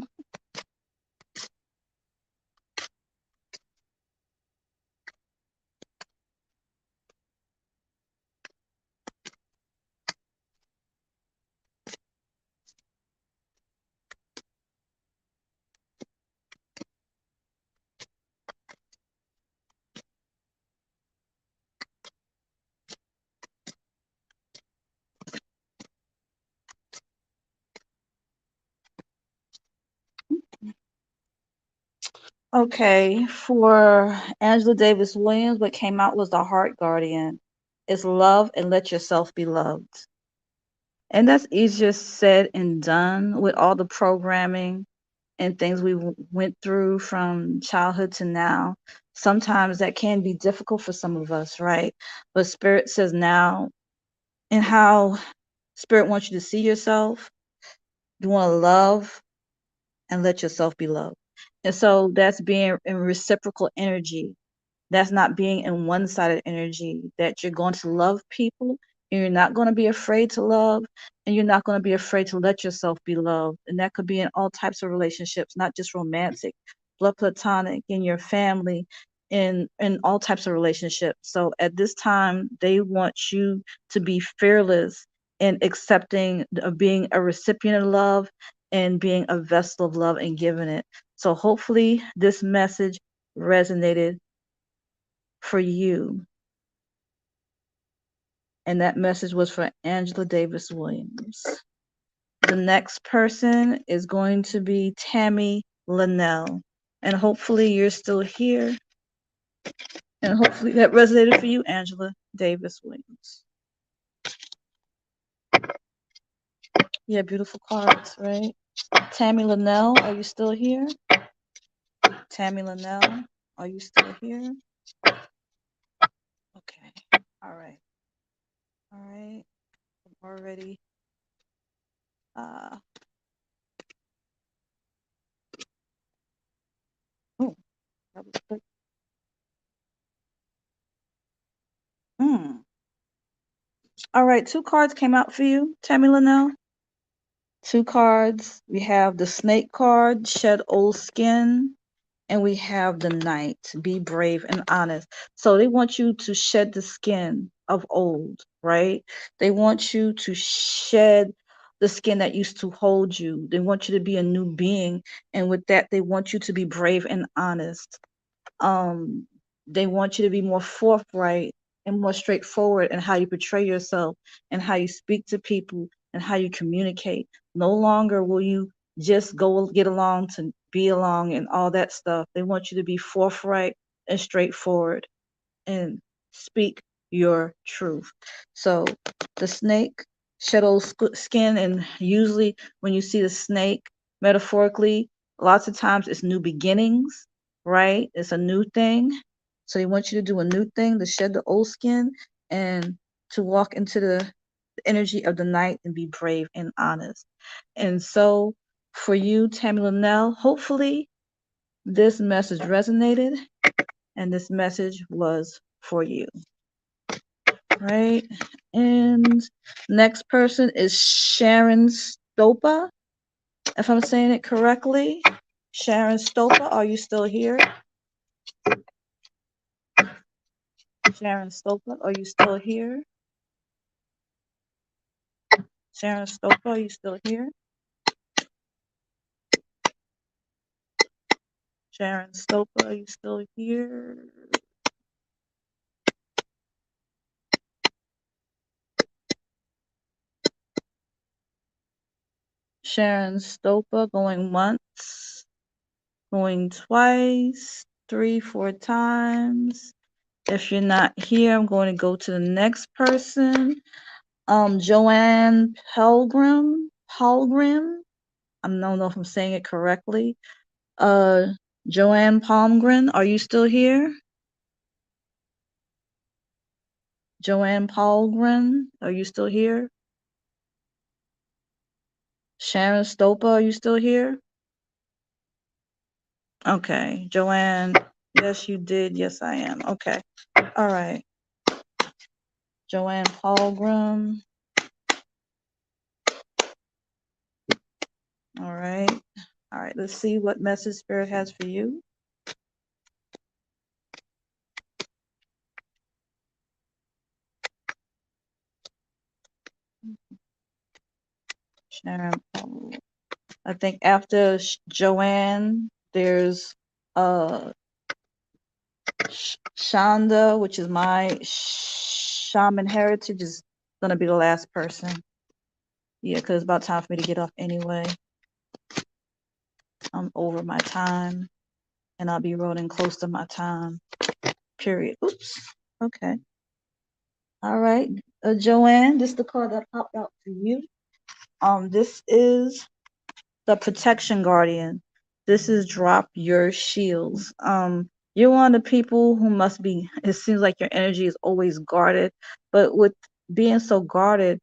Okay, for Angela Davis Williams, what came out was the Heart Guardian. It's love and let yourself be loved. And that's easier said and done with all the programming and things we went through from childhood to now. Sometimes that can be difficult for some of us, right? But Spirit says now, and how Spirit wants you to see yourself, you want to love and let yourself be loved. And so that's being in reciprocal energy. That's not being in one-sided energy, that you're going to love people and you're not going to be afraid to love, and you're not going to be afraid to let yourself be loved. And that could be in all types of relationships, not just romantic, blood platonic, in your family, in all types of relationships. So at this time, they want you to be fearless in accepting of being a recipient of love and being a vessel of love and giving it. So hopefully this message resonated for you. And that message was for Angela Davis Williams. The next person is going to be Tammy Linnell. And hopefully you're still here. And hopefully that resonated for you, Angela Davis Williams. Yeah, beautiful cards, right? Tammy Linnell, are you still here? Tammy Linnell, are you still here? Okay. All right. All right. I'm already oh, that was quick. All right, two cards came out for you, Tammy Linnell. Two cards. We have the snake card, shed old skin, and we have the knight, be brave and honest. So they want you to shed the skin of old, right? They want you to shed the skin that used to hold you. They want you to be a new being. And with that, they want you to be brave and honest. um they want you to be more forthright and more straightforward in how you portray yourself and how you speak to people and how you communicate. No longer will you just go get along to be along and all that stuff. They want you to be forthright and straightforward and speak your truth. So the snake shed old skin, and usually when you see the snake, metaphorically, lots of times it's new beginnings, right? It's a new thing. So he wants you to do a new thing, to shed the old skin and to walk into the energy of the night and be brave and honest. And so for you, Tammy Linnell, hopefully this message resonated and this message was for you, right? And next person is Sharon Stopa, if I'm saying it correctly. Sharon Stopa, are you still here? Sharon Stopa, are you still here? Sharon Stopa, are you still here? Sharon Stopa, are you still here? Sharon Stopa, going once, going twice, 3, 4 times. If you're not here, I'm going to go to the next person. Joanne Pelgrim. I don't know if I'm saying it correctly. Uh, Joanne Palmgren, are you still here? Joanne Palmgren, are you still here? Sharon Stopa, are you still here? Okay, Joanne, yes, you did. Yes, I am. Okay, all right. Joanne Palmgren. All right, let's see what message Spirit has for you. Sharon. I think after Joanne, there's uh Shonda, which is my shaman heritage, is gonna be the last person. Yeah, because it's about time for me to get off anyway. I'm over my time, and I'll be rolling close to my time. Period. Oops. Okay. All right, Joanne, this is the card that popped out for you. This is the Protection Guardian. This is drop your shields. You're one of the people who must be. It seems like your energy is always guarded, but with being so guarded,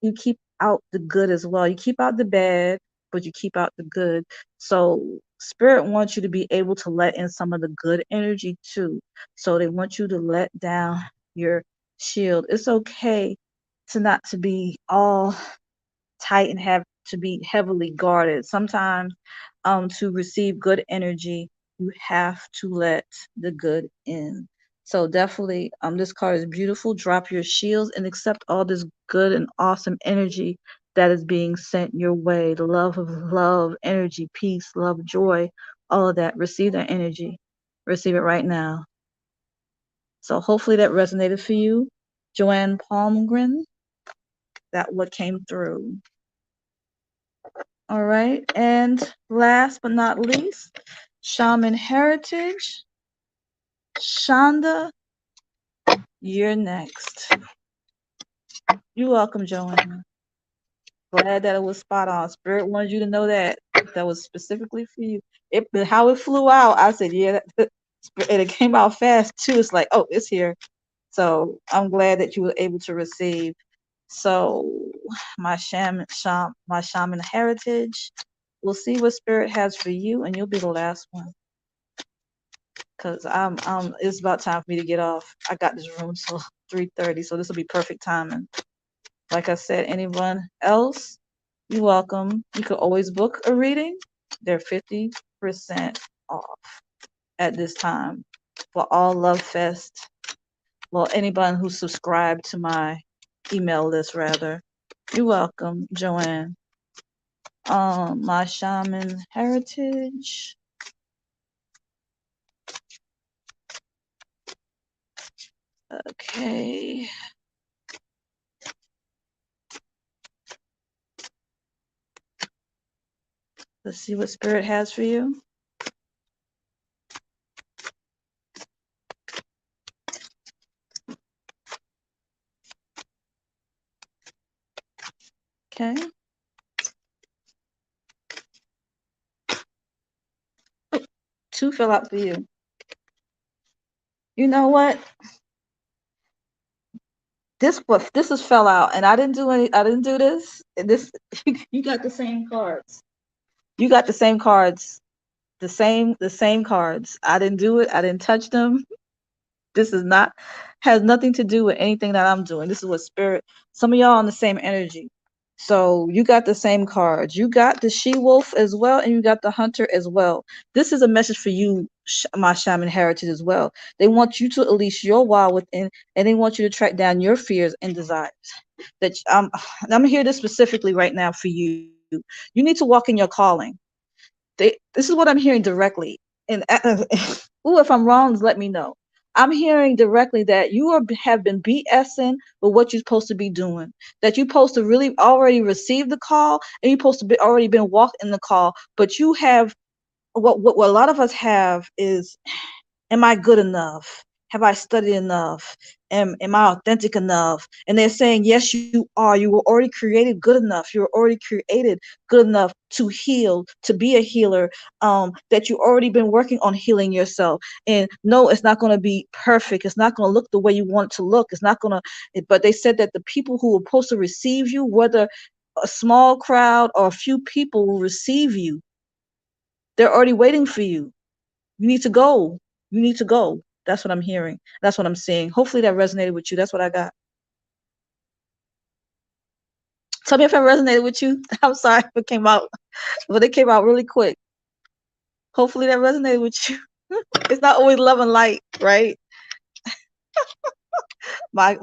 you keep out the good as well. You keep out the bad, but you keep out the good. So Spirit wants you to be able to let in some of the good energy too. So they want you to let down your shield. It's okay to not to be all tight and have to be heavily guarded. Sometimes to receive good energy, you have to let the good in. So definitely, this card is beautiful. Drop your shields and accept all this good and awesome energy that is being sent your way. The love of love, energy, peace, love, joy, all of that. Receive that energy. Receive it right now. So hopefully that resonated for you. Joanne Palmgren, that what came through. All right. And last but not least, Shaman Heritage. Shonda, you're next. You're welcome, Joanne. Glad that it was spot on. Spirit wanted you to know that. That was specifically for you. How it flew out, I said, yeah, and it came out fast too. It's like, oh, it's here. So I'm glad that you were able to receive. So my shaman heritage. We'll see what Spirit has for you, and you'll be the last one. Cause it's about time for me to get off. I got this room till 3:30, so this will be perfect timing. Like I said, anyone else, you're welcome. You could always book a reading. They're 50% off at this time for all Love Fest. Well, anyone who subscribed to my email list, rather. You're welcome, Joanne. My shaman heritage. Okay. Let's see what Spirit has for you. Okay. Two fell out for you. You know what? This is fell out, and I didn't do any. I didn't do this. This you got the same cards. You got the same cards. The same cards. I didn't do it. I didn't touch them. This is not has nothing to do with anything that I'm doing. This is what Spirit. Some of y'all on the same energy. So you got the same cards. You got the she-wolf as well, and you got the hunter as well. This is a message for you, my shaman heritage as well. They want you to unleash your wild within, and they want you to track down your fears and desires. That I'm here this specifically right now for you. You need to walk in your calling. This is what I'm hearing directly. And ooh, if I'm wrong, let me know. I'm hearing directly that have been BSing with what you're supposed to be doing. That you're supposed to really already receive the call, and you're supposed to be already been walked in the call. But you have what a lot of us have is, am I good enough? Have I studied enough? Am I authentic enough? And they're saying, yes, you are. You were already created good enough. You were already created good enough to heal, to be a healer, that you already been working on healing yourself. And no, it's not going to be perfect. It's not going to look the way you want it to look. It's not going to, but they said that the people who were supposed to receive you, whether a small crowd or a few people will receive you, they're already waiting for you. You need to go. You need to go. That's what I'm hearing. That's what I'm seeing. Hopefully that resonated with you. That's what I got. Tell me if it resonated with you. I'm sorry if it came out, but it came out really quick. Hopefully that resonated with you. It's not always love and light, right? My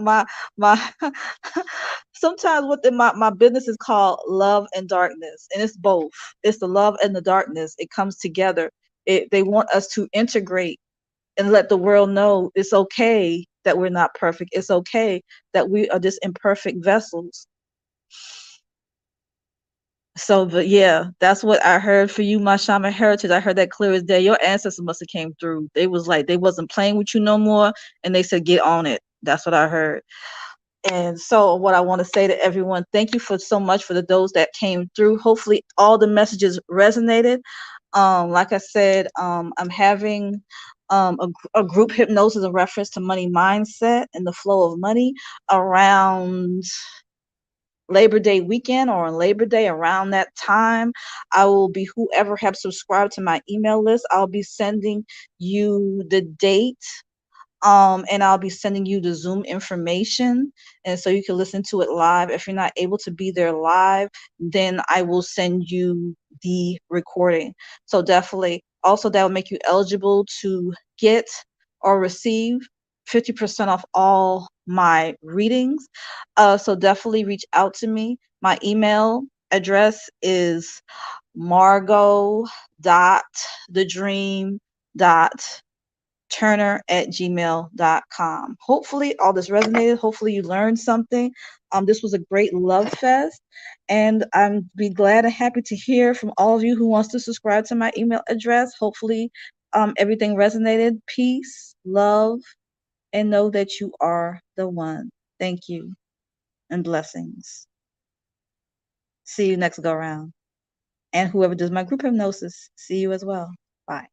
sometimes within my business is called love and darkness, and it's both. It's the love and the darkness. It comes together. They want us to integrate and let the world know it's okay that we're not perfect. It's okay that we are just imperfect vessels. So, but yeah, that's what I heard for you, my shaman heritage. I heard that clear as day. Your ancestors must have came through. They was like, they wasn't playing with you no more, and they said, get on it. That's what I heard. And so what I want to say to everyone, thank you for so much for those that came through. Hopefully all the messages resonated. Like I said, I'm having a group hypnosis in reference to money mindset and the flow of money around Labor Day weekend or on Labor Day around that time. I will be, whoever have subscribed to my email list, I'll be sending you the date, and I'll be sending you the Zoom information, and so you can listen to it live. If you're not able to be there live, then I will send you the recording. So definitely, also that will make you eligible to get or receive 50% off all my readings. So definitely reach out to me. My email address is margo.thedream.turner@gmail.com. Hopefully all this resonated. Hopefully you learned something. This was a great love fest, and I'm be glad and happy to hear from all of you who wants to subscribe to my email address. Hopefully everything resonated. Peace, love, and know that you are the one. Thank you and blessings. See you next go round. And whoever does my group hypnosis, see you as well. Bye.